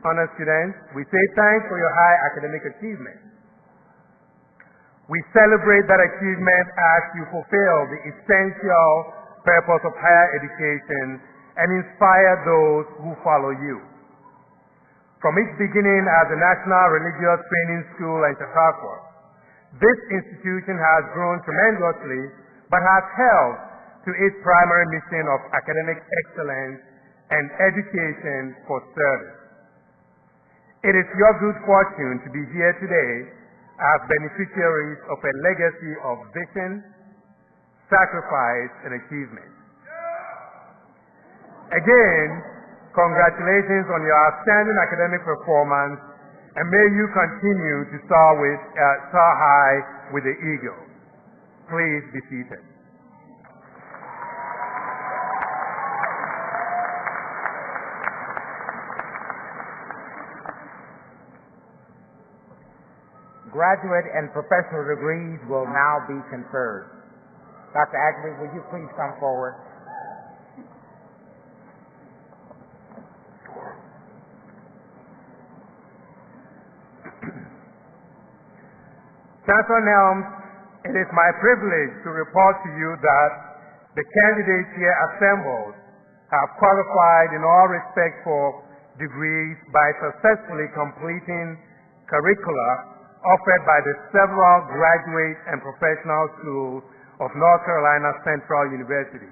honor students, we say thanks for your high academic achievement. We celebrate that achievement as you fulfill the essential purpose of higher education and inspire those who follow you. From its beginning as the National Religious Training School in Chautauqua, this institution has grown tremendously but has held to its primary mission of academic excellence and education for service. It is your good fortune to be here today as beneficiaries of a legacy of vision, sacrifice, and achievement. Again, congratulations on your outstanding academic performance, and may you continue to soar high with the eagle. Please be seated. Graduate and professional degrees will now be conferred. Dr. Agri, will you please come forward? Chancellor Nelms, it is my privilege to report to you that the candidates here assembled have qualified in all respects for degrees by successfully completing curricula offered by the several graduate and professional schools of North Carolina Central University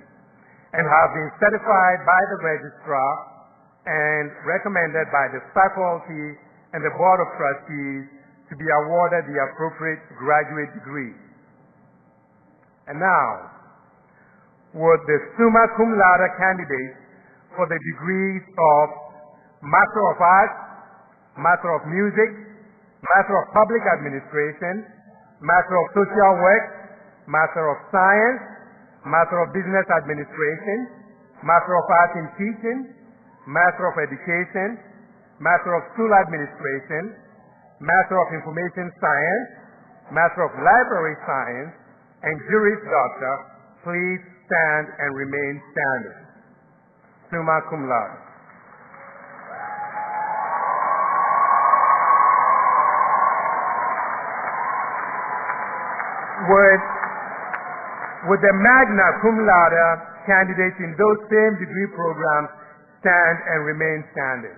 and have been certified by the registrar and recommended by the faculty and the Board of Trustees to be awarded the appropriate graduate degree. And now, would the summa cum laude candidates for the degrees of Master of Arts, Master of Music, Master of Public Administration, Master of Social Work, Master of Science, Master of Business Administration, Master of Arts in Teaching, Master of Education, Master of School Administration, Master of Information Science, Master of Library Science, and Juris Doctor, please stand and remain standing. Summa cum laude. would the magna cum laude candidates in those same degree programs stand and remain standing?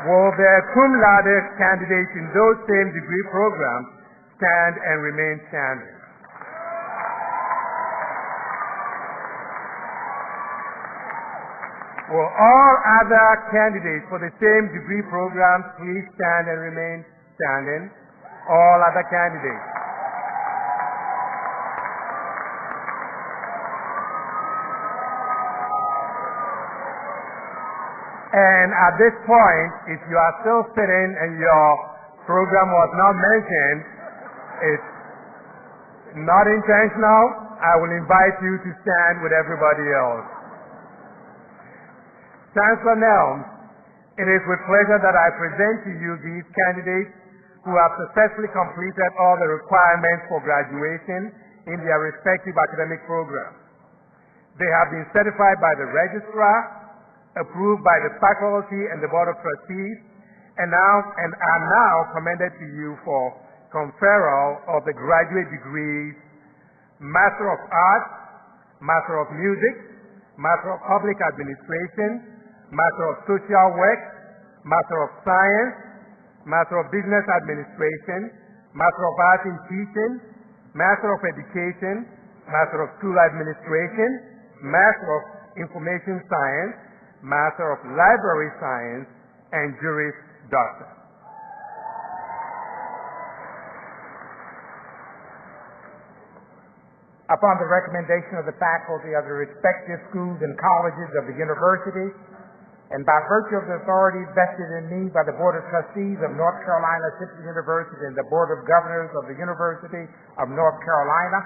Will the cum laude candidates in those same degree programs stand and remain standing? Will all other candidates for the same degree programs please stand and remain standing? All other candidates. And at this point, if you are still sitting and your program was not mentioned, it's not intentional. I will invite you to stand with everybody else. Chancellor Nelms, it is with pleasure that I present to you these candidates who have successfully completed all the requirements for graduation in their respective academic programs. They have been certified by the registrar, approved by the faculty and the Board of Trustees, and are now commended to you for conferral of the graduate degrees Master of Arts, Master of Music, Master of Public Administration, Master of Social Work, Master of Science, Master of Business Administration, Master of Arts in Teaching, Master of Education, Master of School Administration, Master of Information Science, Master of Library Science, and Juris Doctor. Upon the recommendation of the faculty of the respective schools and colleges of the university, and by virtue of the authority vested in me by the Board of Trustees of North Carolina Central University and the Board of Governors of the University of North Carolina,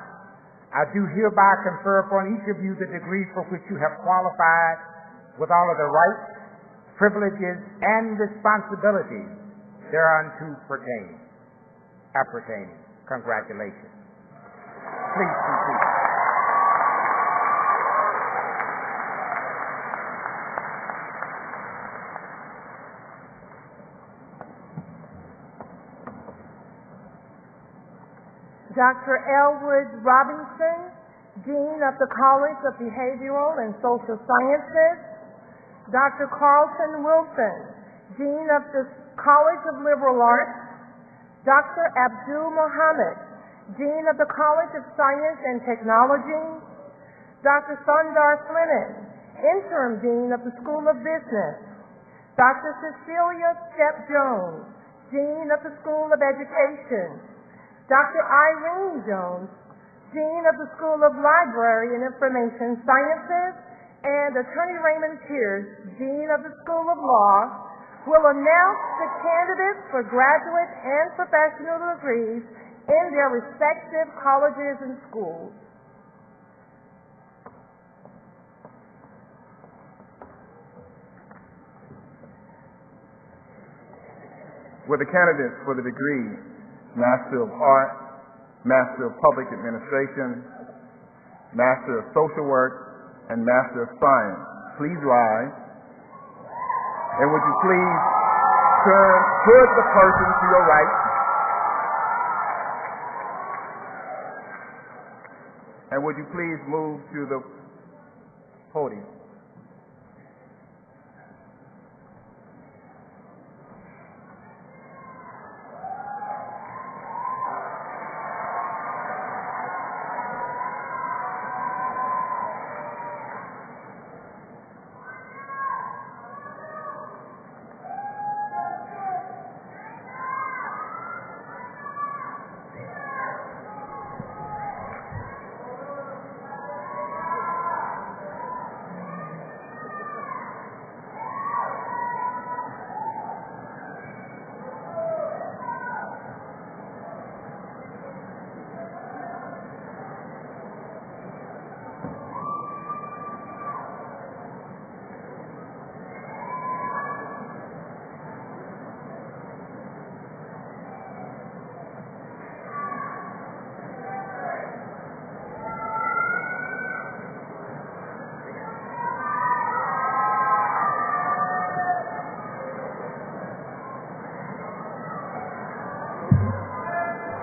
I do hereby confer upon each of you the degree for which you have qualified with all of the rights, privileges, and responsibilities thereunto appertaining. Congratulations. Please be seated. Dr. Elwood Robinson, Dean of the College of Behavioral and Social Sciences. Dr. Carlton Wilson, Dean of the College of Liberal Arts. Dr. Abdul Mohammed, Dean of the College of Science and Technology. Dr. Sundar Flinnan, Interim Dean of the School of Business. Dr. Cecilia Stepp-Jones, Dean of the School of Education. Dr. Irene Jones, Dean of the School of Library and Information Sciences, and Attorney Raymond Pierce, Dean of the School of Law, will announce the candidates for graduate and professional degrees in their respective colleges and schools. Will the candidates for the degree Master of Art, Master of Public Administration, Master of Social Work, and Master of Science please rise? And would you please turn towards the person to your right? And would you please move to the podium?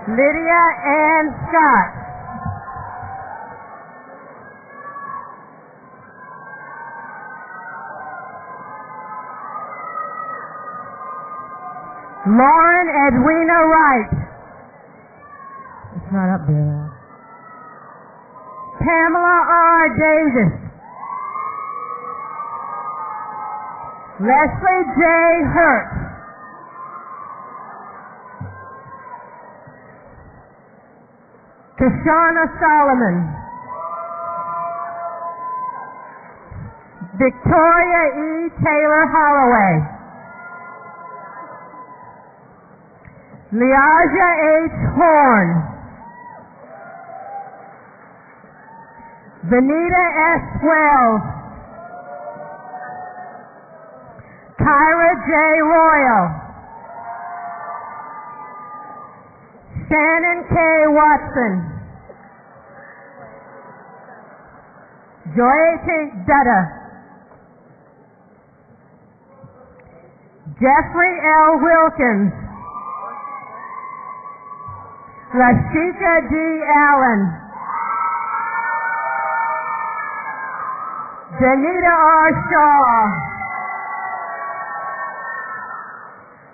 Lydia Ann Scott. Lauren Edwina Wright. It's not up there. Pamela R. Davis. Leslie J. Hurt. Kashana Solomon. Victoria E. Taylor Holloway. Leaja H. Horn. Vanita S. Wells. Kyra J. Royal. Shannon K. Watson. Joyce Dutta. Jeffrey L. Wilkins. Lashika D. Allen. Danita R. Shaw.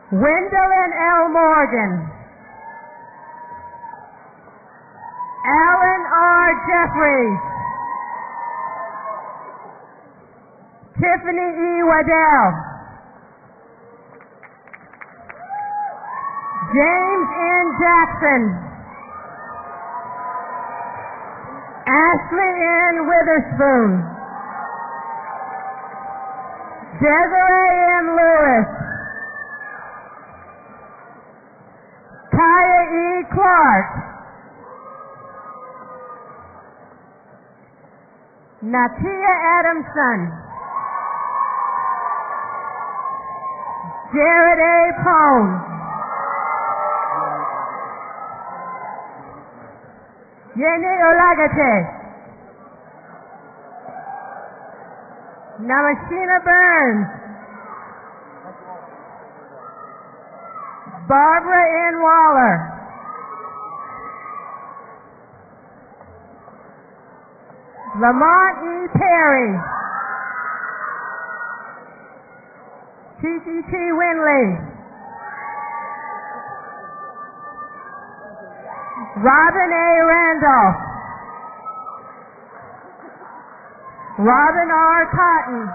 Gwendolyn L. Morgan. Alan R. Jeffries. Tiffany E. Waddell. James N. Jackson. Ashley N. Witherspoon. Desiree N. Lewis. Kaya E. Clark. Natia Adamson. Jared A. Pone. Yeni Olagate. Namashina Burns. Barbara N. Waller. Lamont E. Perry. T.T.T. Winley. Robin A. Randolph. Robin R. Cotton.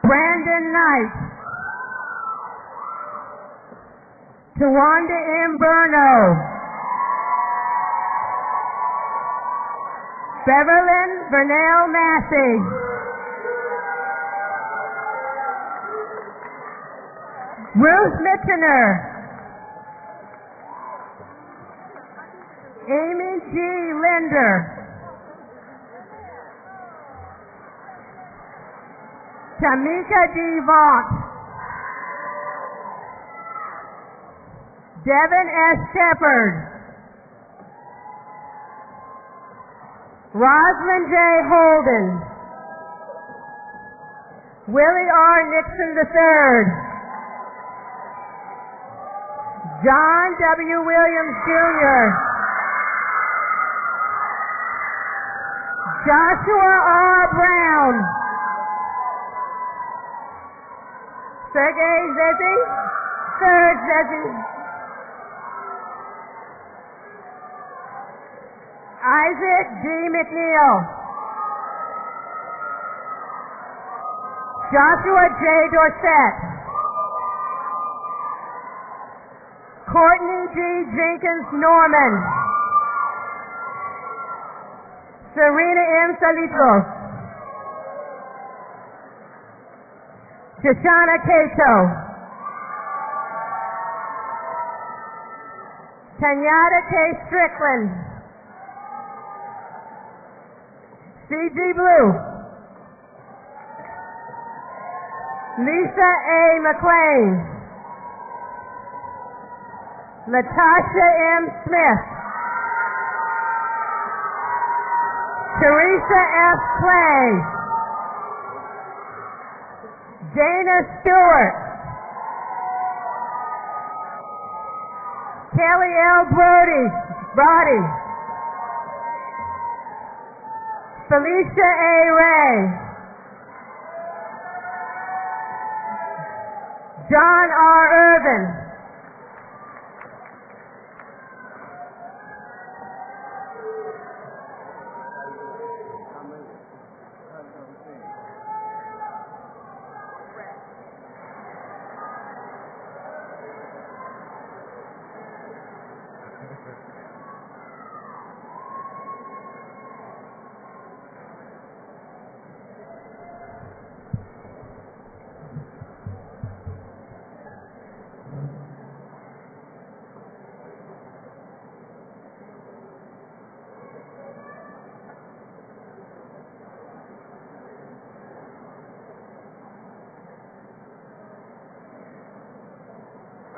Brandon Knight. Tawanda M. Burno. Beverlyn Vernell Massey. Ruth Mitchener. Amy G. Linder. Tamika D. Vaught. Devin S. Shepard. Rosalind J. Holden. Willie R. Nixon III. John W. Williams Jr. Joshua R. Brown. Sergey Zezzi. Serge Zezzi. Isaac D. McNeil. Joshua J. Dorsett. Courtney G. Jenkins Norman. Serena M. Salitos. Shoshana Cato. Kenyatta K. Strickland. C.G. Blue. Lisa A. McLean. Latasha M. Smith. Teresa F. Clay. Dana Stewart. Kelly L. Brody. Felicia A. Ray. John R. Irvin.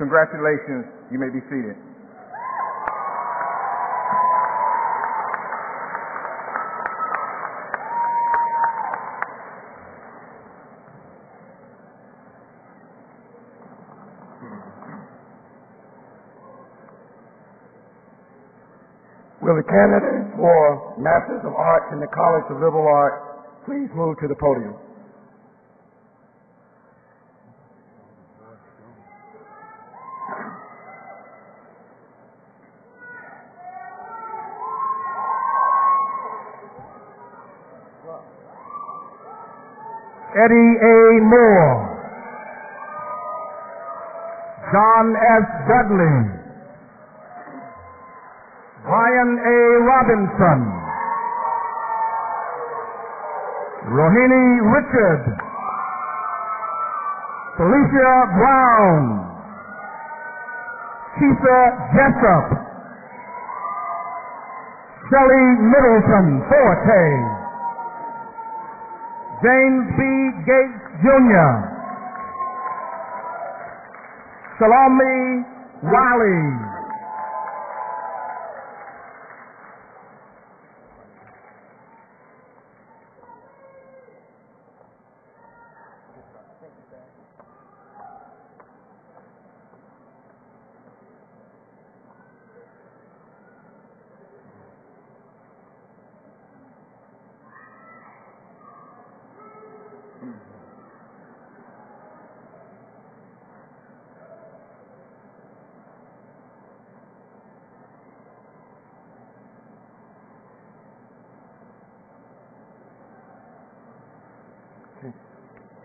Congratulations. You may be seated. Will the candidates for Masters of Arts in the College of Liberal Arts please move to the podium? Eddie A. Moore, John S. Dudley, Brian A. Robinson, Rohini Richard, Felicia Brown, Keitha Jessup, Shelley Middleton Forte, James B. Gates Jr., Salome Wiley,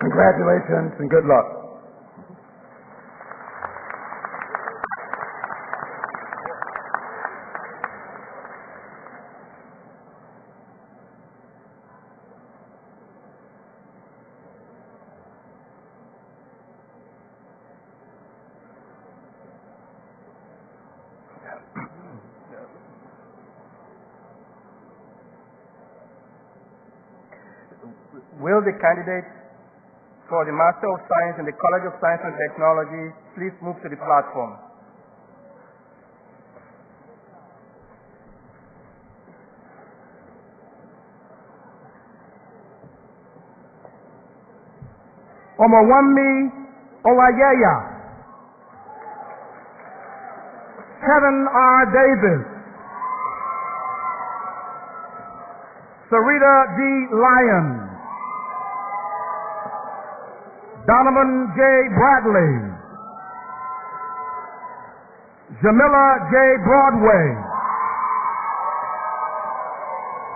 Congratulations and good luck. Will the candidates for the Master of Science in the College of Science and Technology please move to the platform? Omowami Owayeya, Kevin R. Davis, Sarita D. Lyon, Donovan J. Bradley, Jamila J. Broadway,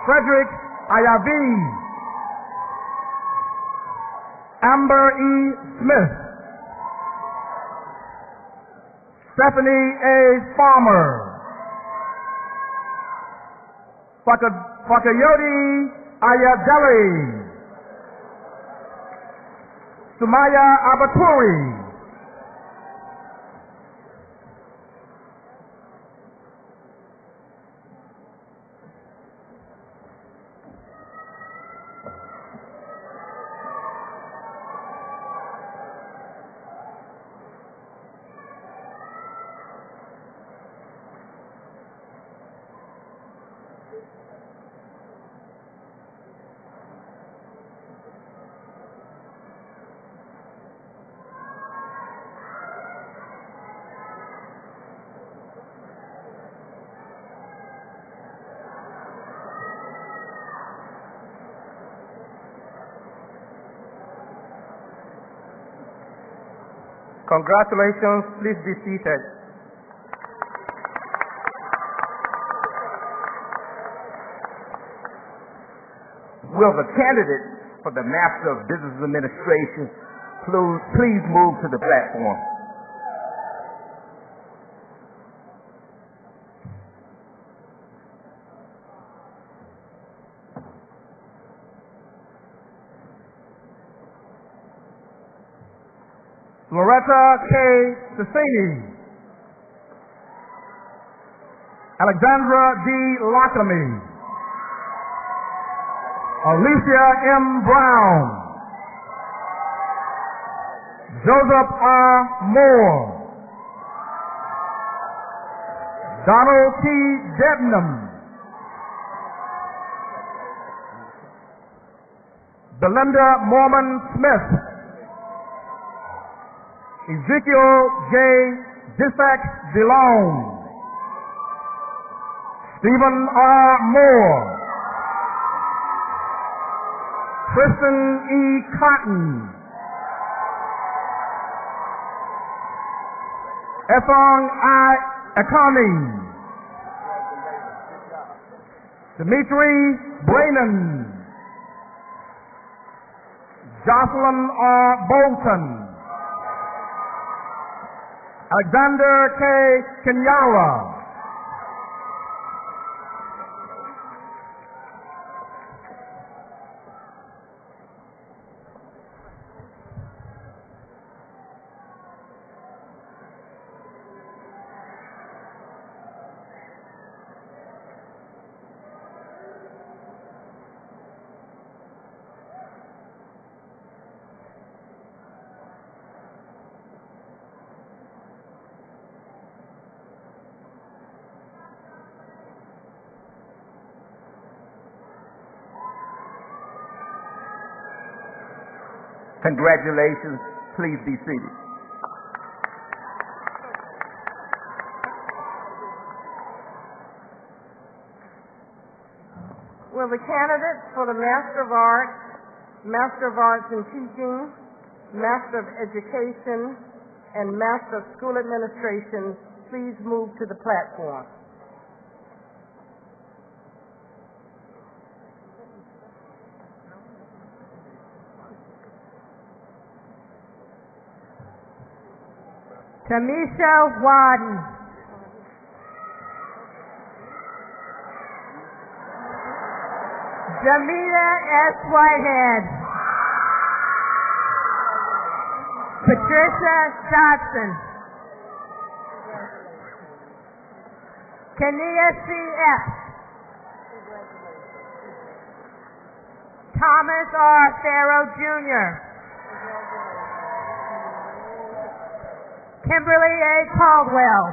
Frederick Ayavi, Amber E. Smith, Stephanie A. Farmer, Fakayoti Ayadeli, Sumaya Abaturi, Congratulations. Please be seated. Will the candidate for the Master of Business Administration please move to the platform? Loretta K. Sassini, Alexandra D. Lockamy, Alicia M. Brown, Joseph R. Moore, Donald T. Debnam, Belinda Mormon Smith, Ezekiel J. Dissek DeLone, Stephen R. Moore, Kristen E. Cotton, Efong I. Akani, Dimitri Brannon, Jocelyn R. Bolton, Alexander K. Kenyara, Congratulations. Please be seated. Will the candidates for the Master of Arts in Teaching, Master of Education, and Master of School Administration please move to the platform? Tamisha Wadden, Jamila S. Whitehead, Patricia Dodson, Kenia C. F., Thomas R. Farrow Jr., Kimberly A. Caldwell,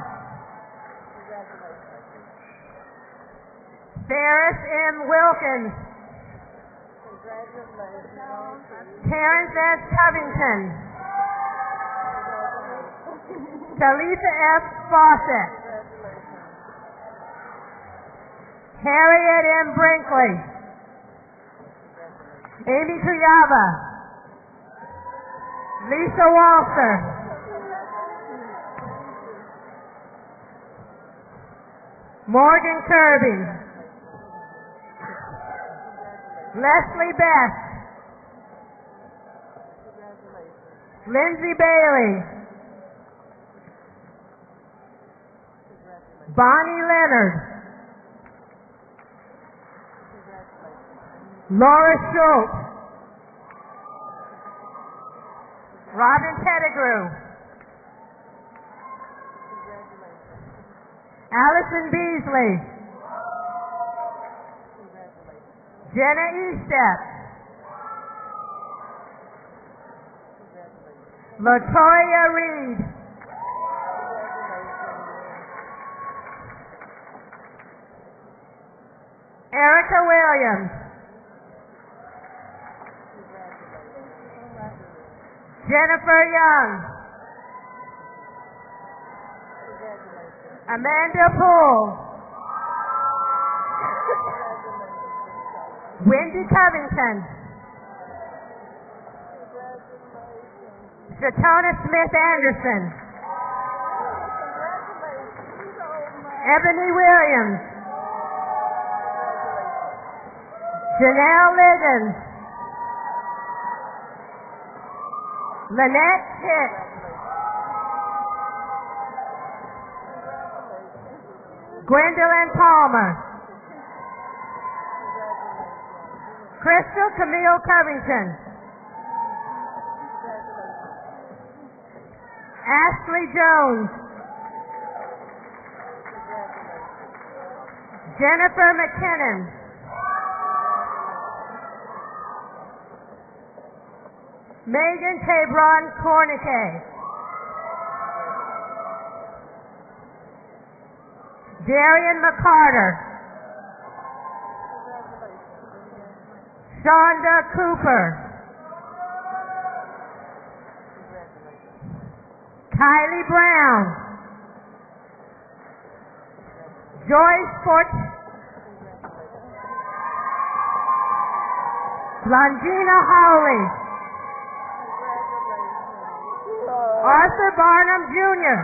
Ferris M. Wilkins, Terrence S. Covington, Talitha F. Fawcett, Harriet M. Brinkley, Amy Kuyava, Lisa Walter, Morgan Kirby, Leslie Best, Lindsay Bailey, Bonnie Leonard, Laura Schultz, Robin Pettigrew, Allison Beasley, Jenna Estep, Latoya Reed, Erica Williams, Jennifer Young, Amanda Poole, Wendy Covington, Shatona Smith Anderson. Ebony Williams. Janelle Liggins. Lynette Hicks. Gwendolyn Palmer. Crystal Camille Covington. Ashley Jones. Jennifer McKinnon. Megan Tabron Cornique. Darian McCarter. Shonda Cooper. Kylie Brown. Joyce Longina Howley. Arthur Barnum Jr.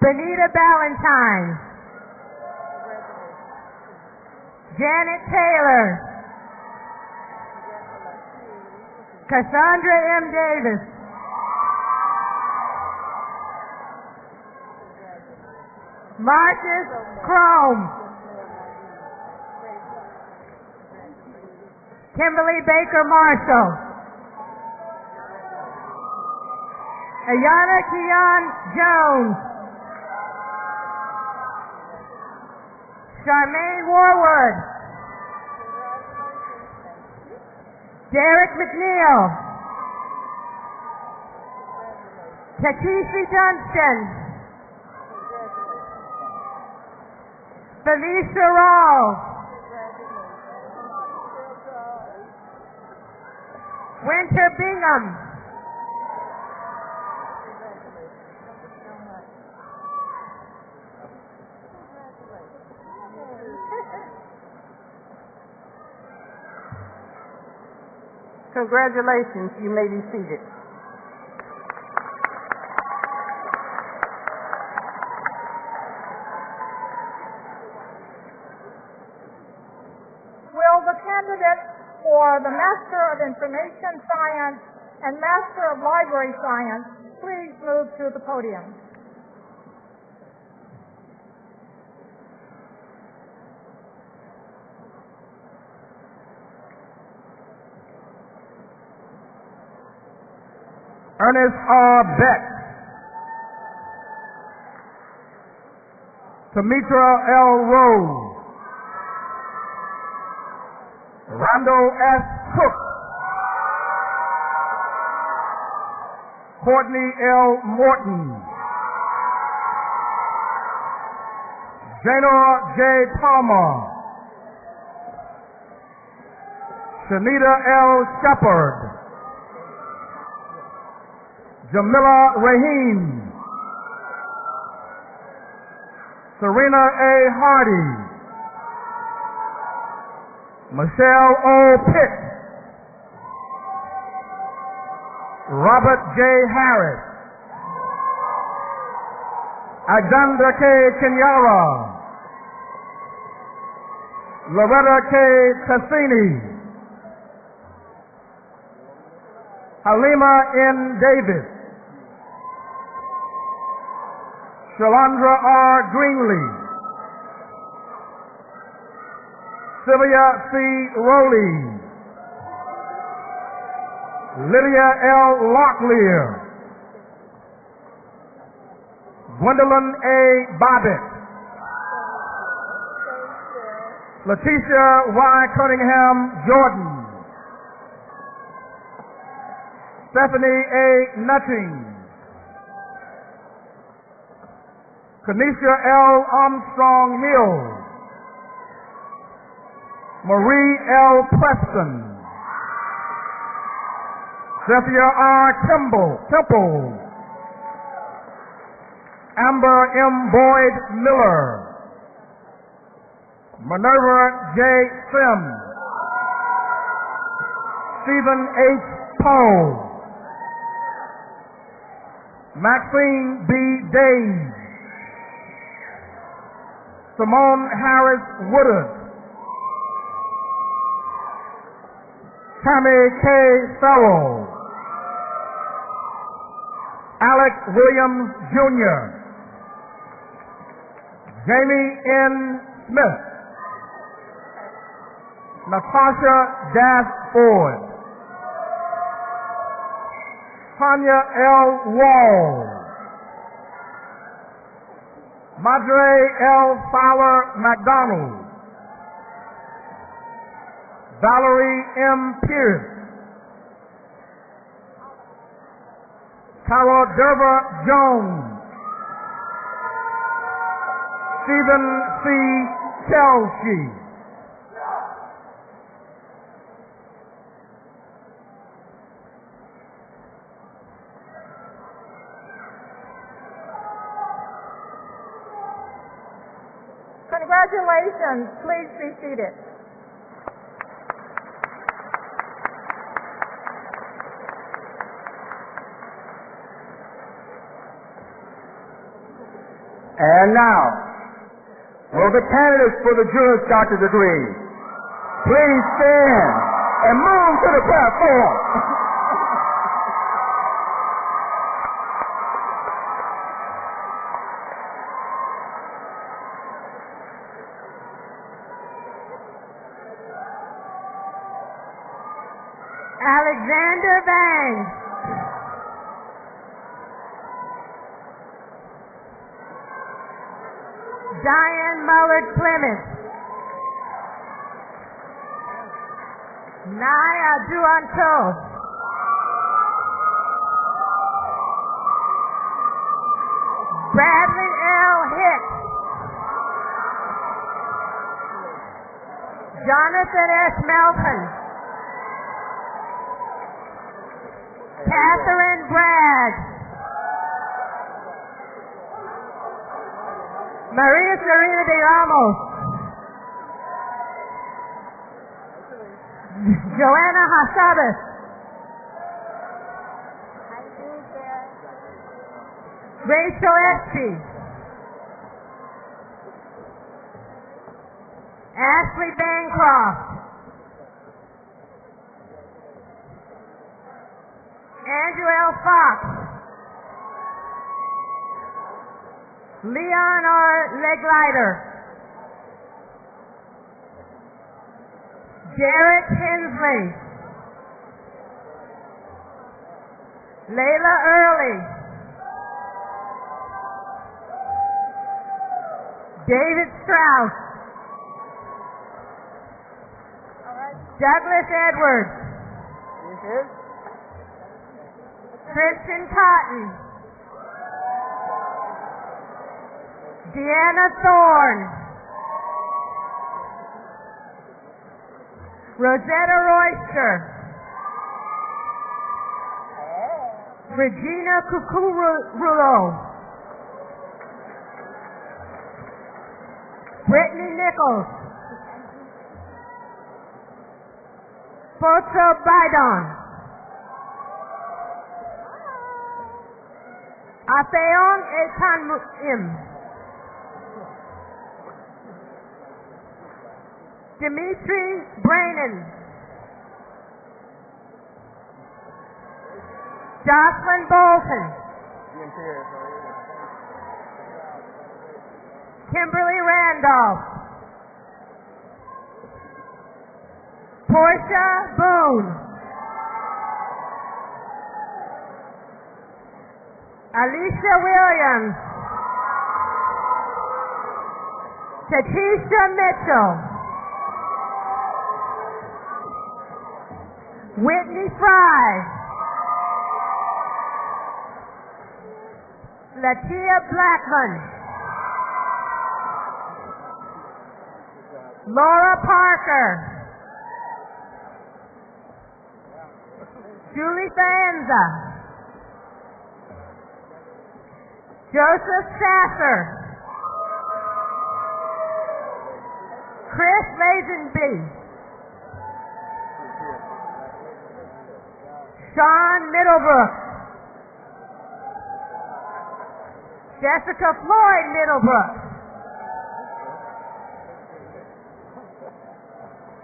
Benita Ballantyne. Janet Taylor. Cassandra M. Davis. Marcus Chrome. Kimberly Baker Marshall. Ayana Keon Jones. Charmaine Warwood. Derek McNeil. Takeshi Dunstan. Felicia Rawls. Winter Bingham. Congratulations, you may be seated. Will the candidates for the Master of Information Science and Master of Library Science please move to the podium? Ernest R. Beck. Tamitra L. Rose. Rondo S. Cook. Courtney L. Morton. Janor J. Palmer. Shanita L. Shepard. Jamila Rahim. Serena A. Hardy. Michelle O. Pitt. Robert J. Harris. Aganda K. Kenyara. Loretta K. Cassini. Halima N. Davis. Shalandra R. Greenlee. Sylvia C. Rowley. Lydia L. Locklear. Gwendolyn A. Bobbitt. Leticia Y. Cunningham Jordan. Stephanie A. Nutting. Kanisha L. Armstrong Mills. Marie L. Preston. Cynthia R. Temple. Amber M. Boyd Miller. Minerva J. Sims. Stephen H. Poe, Maxine B. Days, Simone Harris Woodard, Tammy K. Farrell, Alec Williams Jr., Jamie N. Smith, Natasha Dash Ford, Tanya L. Wall, Madre L. Fowler McDonald, Valerie M. Pierce, Carol Derva Jones, Stephen C. Chelsea, Congratulations. Please be seated. And now, will the candidates for the Juris Doctor degree please stand and move to the platform? Alexander Bang. Diane Mullard Clements. Naya Duanto. Bradley L. Hicks. Jonathan S. Melton. Catherine Bragg. Maria Serena de Ramos. Joanna Hassabas. Rachel Esty. Ashley Bancroft. Andrew L. Fox. Leon R. Legleiter. Derek Hensley. Layla Early. David Strauss. Douglas Edwards. Christian Cotton. Deanna Thorne. Rosetta Royster. Regina Cucurulo. Brittany Nichols. Potro Bidon. Afeon Etanim. Dimitri Brannon. Jocelyn Bolton. Kimberly Randolph. Portia Boone. Alicia Williams. Tatisha Mitchell. Whitney Fry. Latia Blackman. Laura Parker. Julie Fanza. Joseph Sasser. Chris Lazenby. Sean Middlebrook. Jessica Floyd Middlebrook.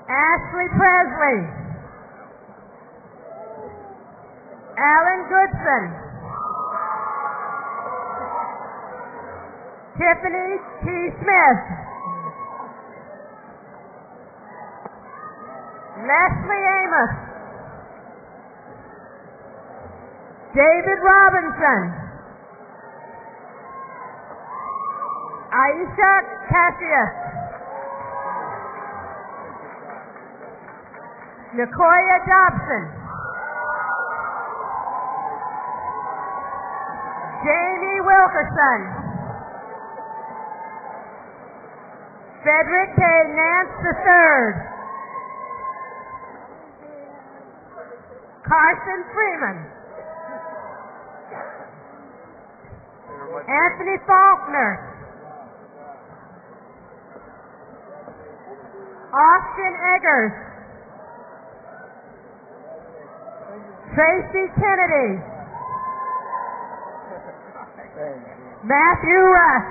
Ashley Presley. Alan Goodson. Tiffany T. Smith. Leslie Amos. David Robinson. Aisha Cassius. Nicoya Dobson. Jamie Wilkerson. Frederick K. Nance III. Carson Freeman. Anthony Faulkner. Austin Eggers. Tracy Kennedy. Matthew Russ.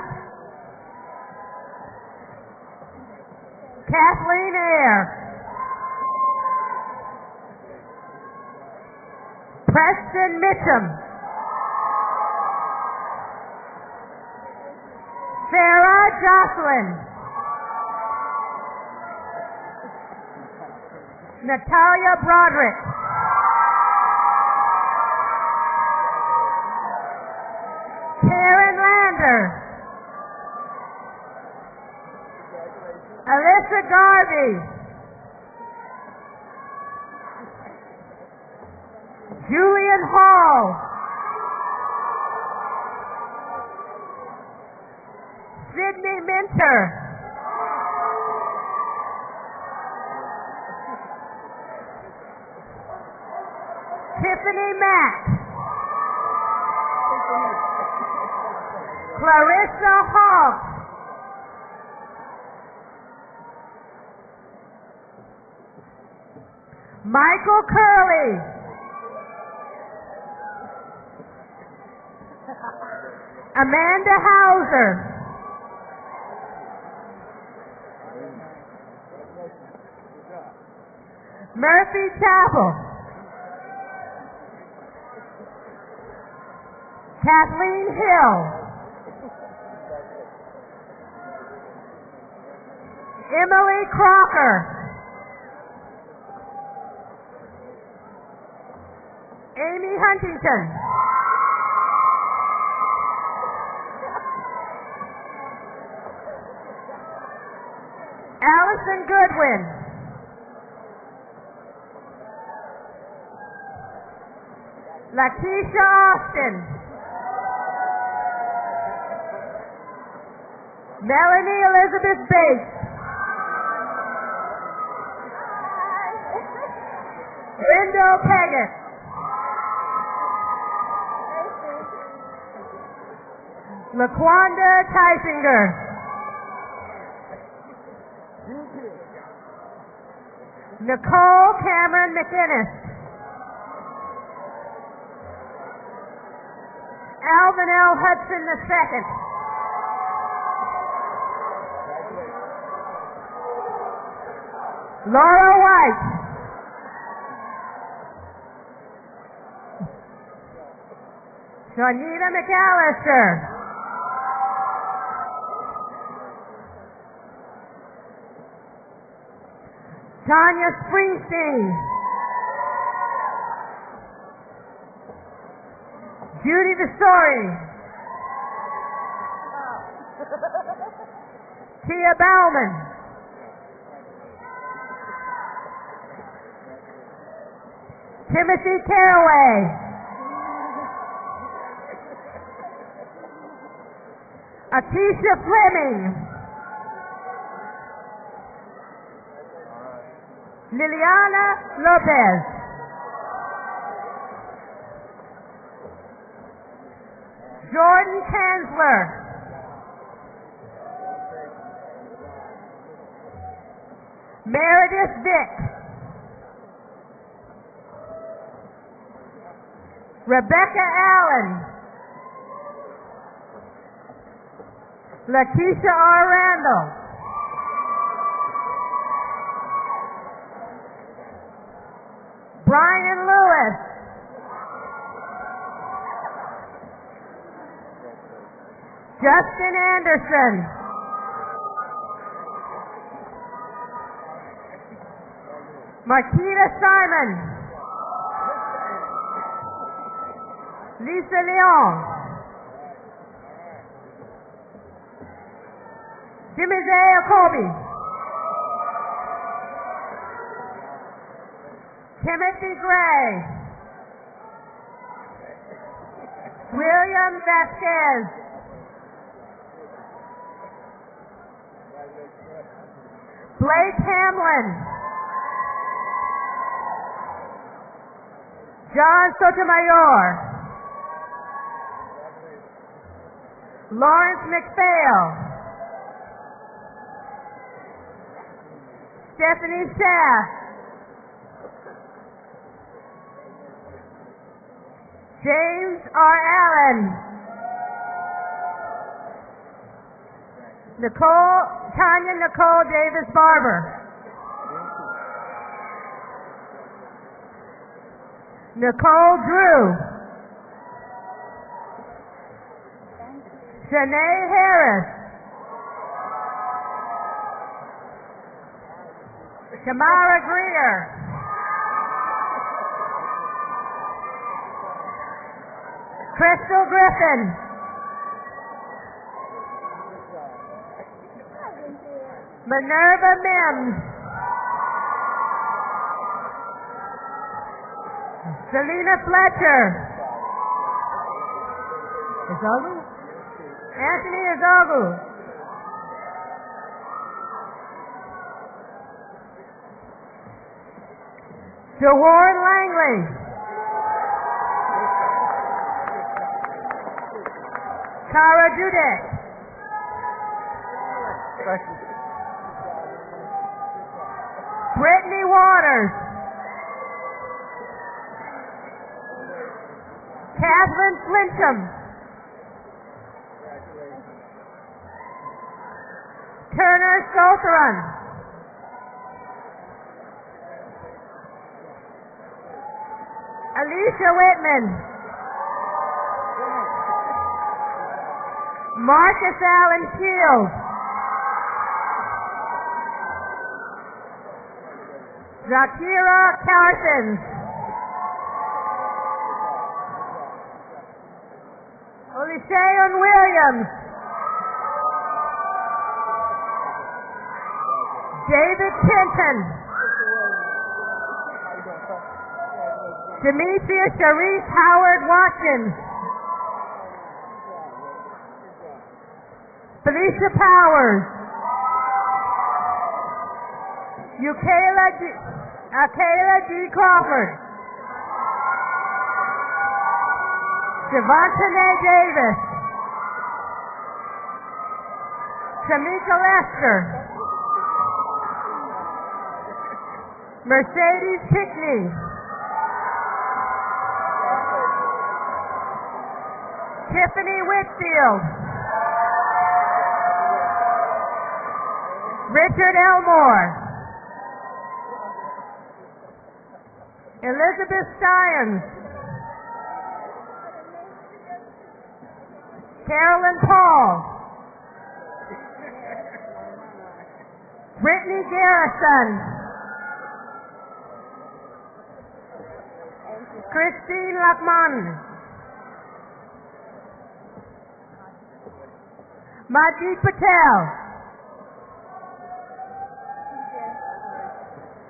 Kathleen Ayre. Preston Mitchum. Sarah Jocelyn. Natalia Broderick. Karen Lander. Alyssa Garvey. Julian Hall. Sydney Minter. Tiffany Mack. Clarissa Hawks. Michael Curley. Amanda Hauser. Murphy Chapel. Kathleen Hill. Emily Crocker. Amy Huntington. Allison Goodwin. Lakeisha Austin. Melanie Elizabeth Bates. Wendell Peggett. LaQuanda Tysinger. Nicole Cameron McInnes. Alvin L. Hudson II. Laura White. Juanita McAllister. Tanya Springsteen. Judy DeStory. Tia Bauman. Timothy Caraway. Atisha Fleming. Liliana Lopez. Jordan Tansler. Meredith Vick. Rebecca Allen. Lakeisha R. Randall. Brian Lewis. Justin Anderson. Marquita Simon. Lisa Leon. Timothy Jacoby. Timothy Gray. William Vasquez. Blake Hamlin. John Sotomayor. Lawrence McPhail. Stephanie Schaff. James R. Allen. Tanya Nicole Davis Barber. Nicole Drew. Shanae Harris. Tamara Greer. Crystal Griffin. Minerva Mims. Selena Fletcher. Izogu? Anthony Izogu. Jawan Langley. Cara Dudek. Brittany Waters. Catherine Flincham. Turner Sotheron. Alicia Whitman. Marcus Allen Shields. Zakira Carson. Olishayon Williams. David Kenton. Demetria Sharice Howard Watkins. Felicia Powers. Akayla G. Crawford. Devontae Davis. Tamika Lester. Mercedes Pickney. Tiffany Whitfield. Richard Elmore. Elizabeth Steins. Carolyn Paul. Brittany Garrison. Christine Lachman. Majid Patel.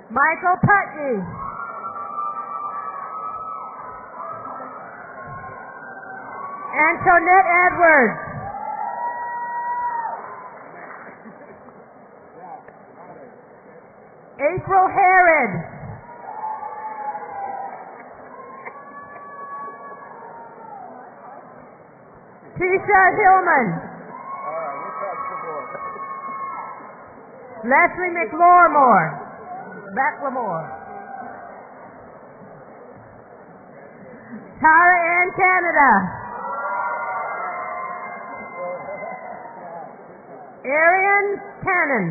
Michael Putney. Antoinette Edwards. April Herod. Tisha Hillman. Leslie McLaurmore. Tara Ann Canada. Arian Cannon.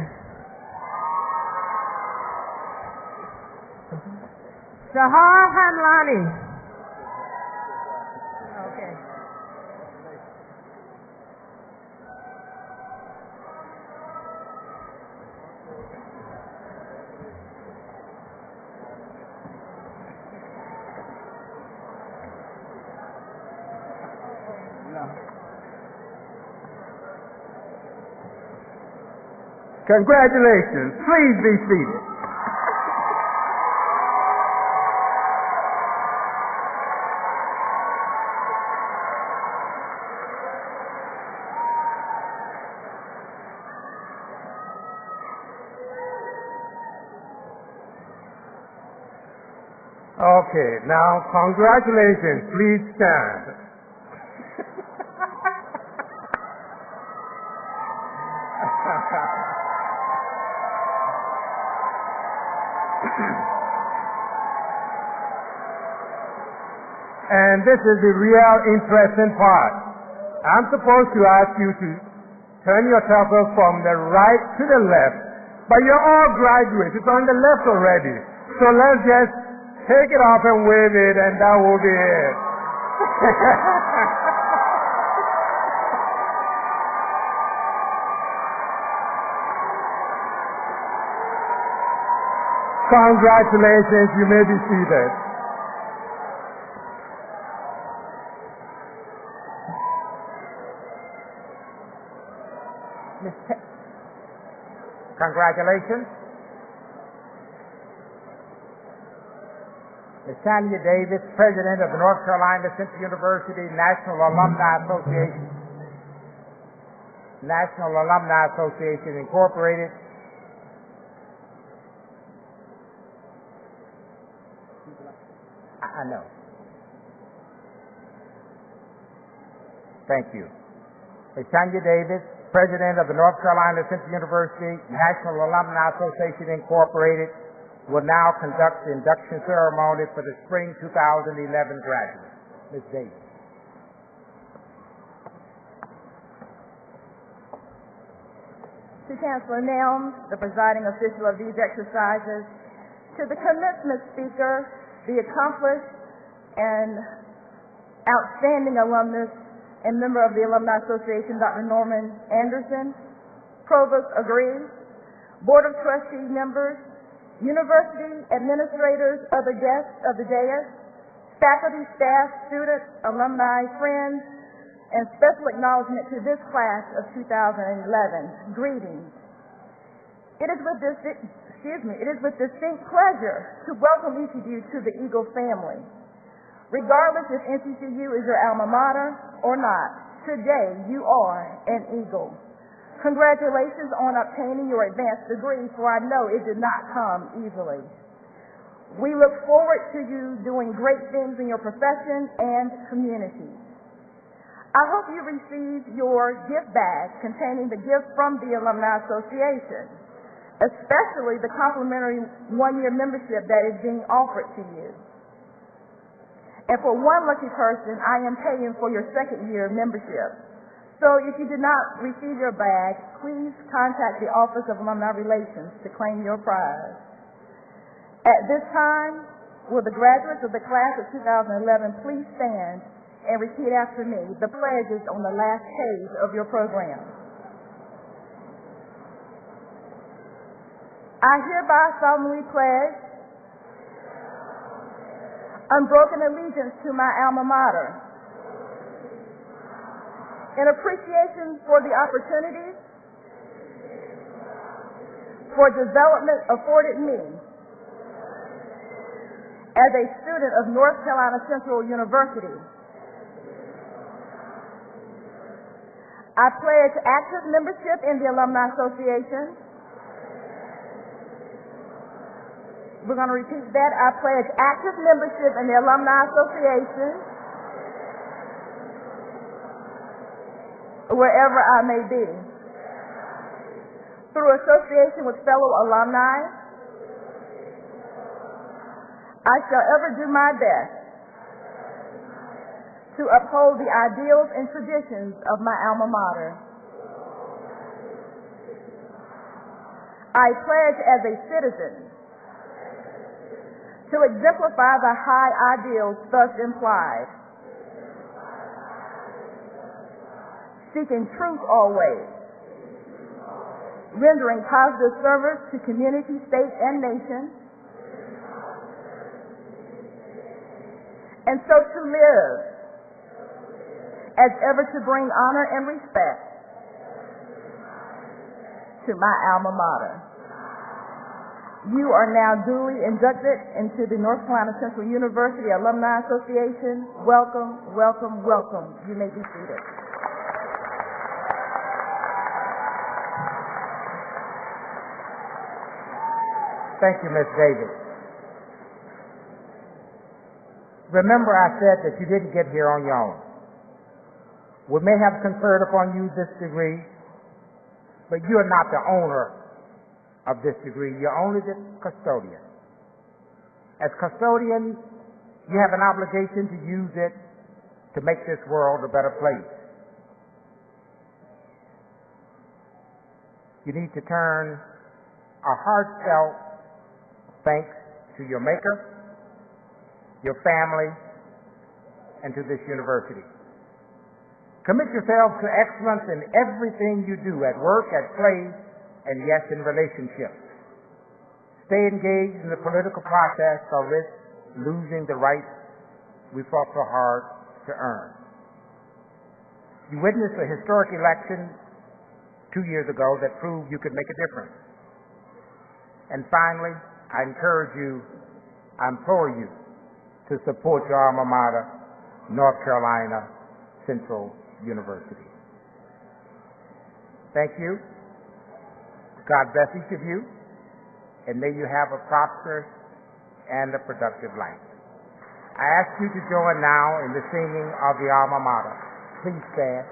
Sahar Hamlani. Okay. Congratulations. Please be seated. Okay, now congratulations. Please stand. And this is the real interesting part. I'm supposed to ask you to turn yourself from the right to the left, but you're all graduates. It's on the left already. So let's just take it off and wave it, and that will be it. Congratulations. You may be seated. Congratulations. Ms. Tanya Davis, President of the North Carolina Central University National Alumni Association. National Alumni Association Incorporated. I know. Thank you. Ms. Tanya Davis, President of the North Carolina Central University National Alumni Association Incorporated, will now conduct the induction ceremony for the spring 2011 graduates. Ms. Davis. To Chancellor Nelms, the presiding official of these exercises, to the commencement speaker, the accomplished and outstanding alumnus and member of the Alumni Association, Dr. Norman Anderson, Provost Agrees, Board of Trustee members, university administrators, other guests of the dais, faculty, staff, students, alumni, friends, and special acknowledgement to this class of 2011. Greetings. It is with distinct pleasure to welcome each of you to the Eagle family. Regardless if NCCU is your alma mater or not, today you are an Eagle. Congratulations on obtaining your advanced degree, for I know it did not come easily. We look forward to you doing great things in your profession and community. I hope you received your gift bag containing the gift from the Alumni Association, especially the complimentary one-year membership that is being offered to you. And for one lucky person, I am paying for your second-year membership. So if you did not receive your bag, please contact the Office of Alumni Relations to claim your prize. At this time, will the graduates of the class of 2011 please stand and repeat after me the pledges on the last page of your program. I hereby solemnly pledge unbroken allegiance to my alma mater, in appreciation for the opportunities for development afforded me as a student of North Carolina Central University. I pledge active membership in the Alumni Association. We're going to repeat that. I pledge active membership in the Alumni Association wherever I may be. Through association with fellow alumni, I shall ever do my best to uphold the ideals and traditions of my alma mater. I pledge as a citizen to exemplify the high ideals thus implied, seeking truth always, rendering positive service to community, state, and nation, and so to live as ever to bring honor and respect to my alma mater. You are now duly inducted into the North Carolina Central University Alumni Association. Welcome, welcome, welcome. You may be seated. Thank you, Ms. Davis. Remember I said that you didn't get here on your own. We may have conferred upon you this degree, but you are not the owner of this degree. You're only the custodian. As custodian, you have an obligation to use it to make this world a better place. You need to turn a heartfelt thanks to your maker, your family, and to this university. Commit yourselves to excellence in everything you do, at work, at play, and yes, in relationships. Stay engaged in the political process or risk losing the rights we fought so hard to earn. You witnessed a historic election 2 years ago that proved you could make a difference. And finally, I encourage you, I implore you to support your alma mater, North Carolina Central University. Thank you. God bless each of you, and may you have a prosperous and a productive life. I ask you to join now in the singing of the alma mater. Please stand.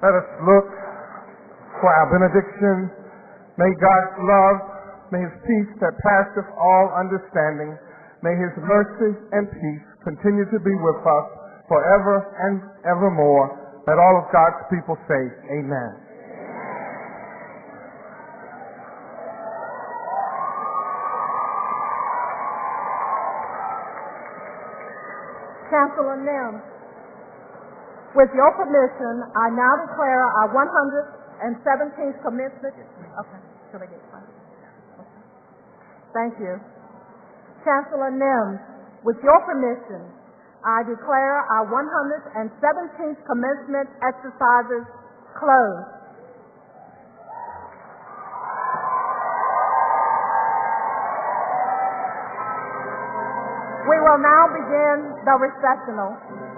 Let us look for our benediction. May God's love, may His peace that passeth all understanding, may His mercy and peace continue to be with us forever and evermore. Let all of God's people say, Amen. Chancellor Nim, with your permission, I now declare our 117th commencement. Okay, should I get one? Okay. Thank you. Chancellor Nim, with your permission, I declare our 117th commencement exercises closed. will now begin the recessional.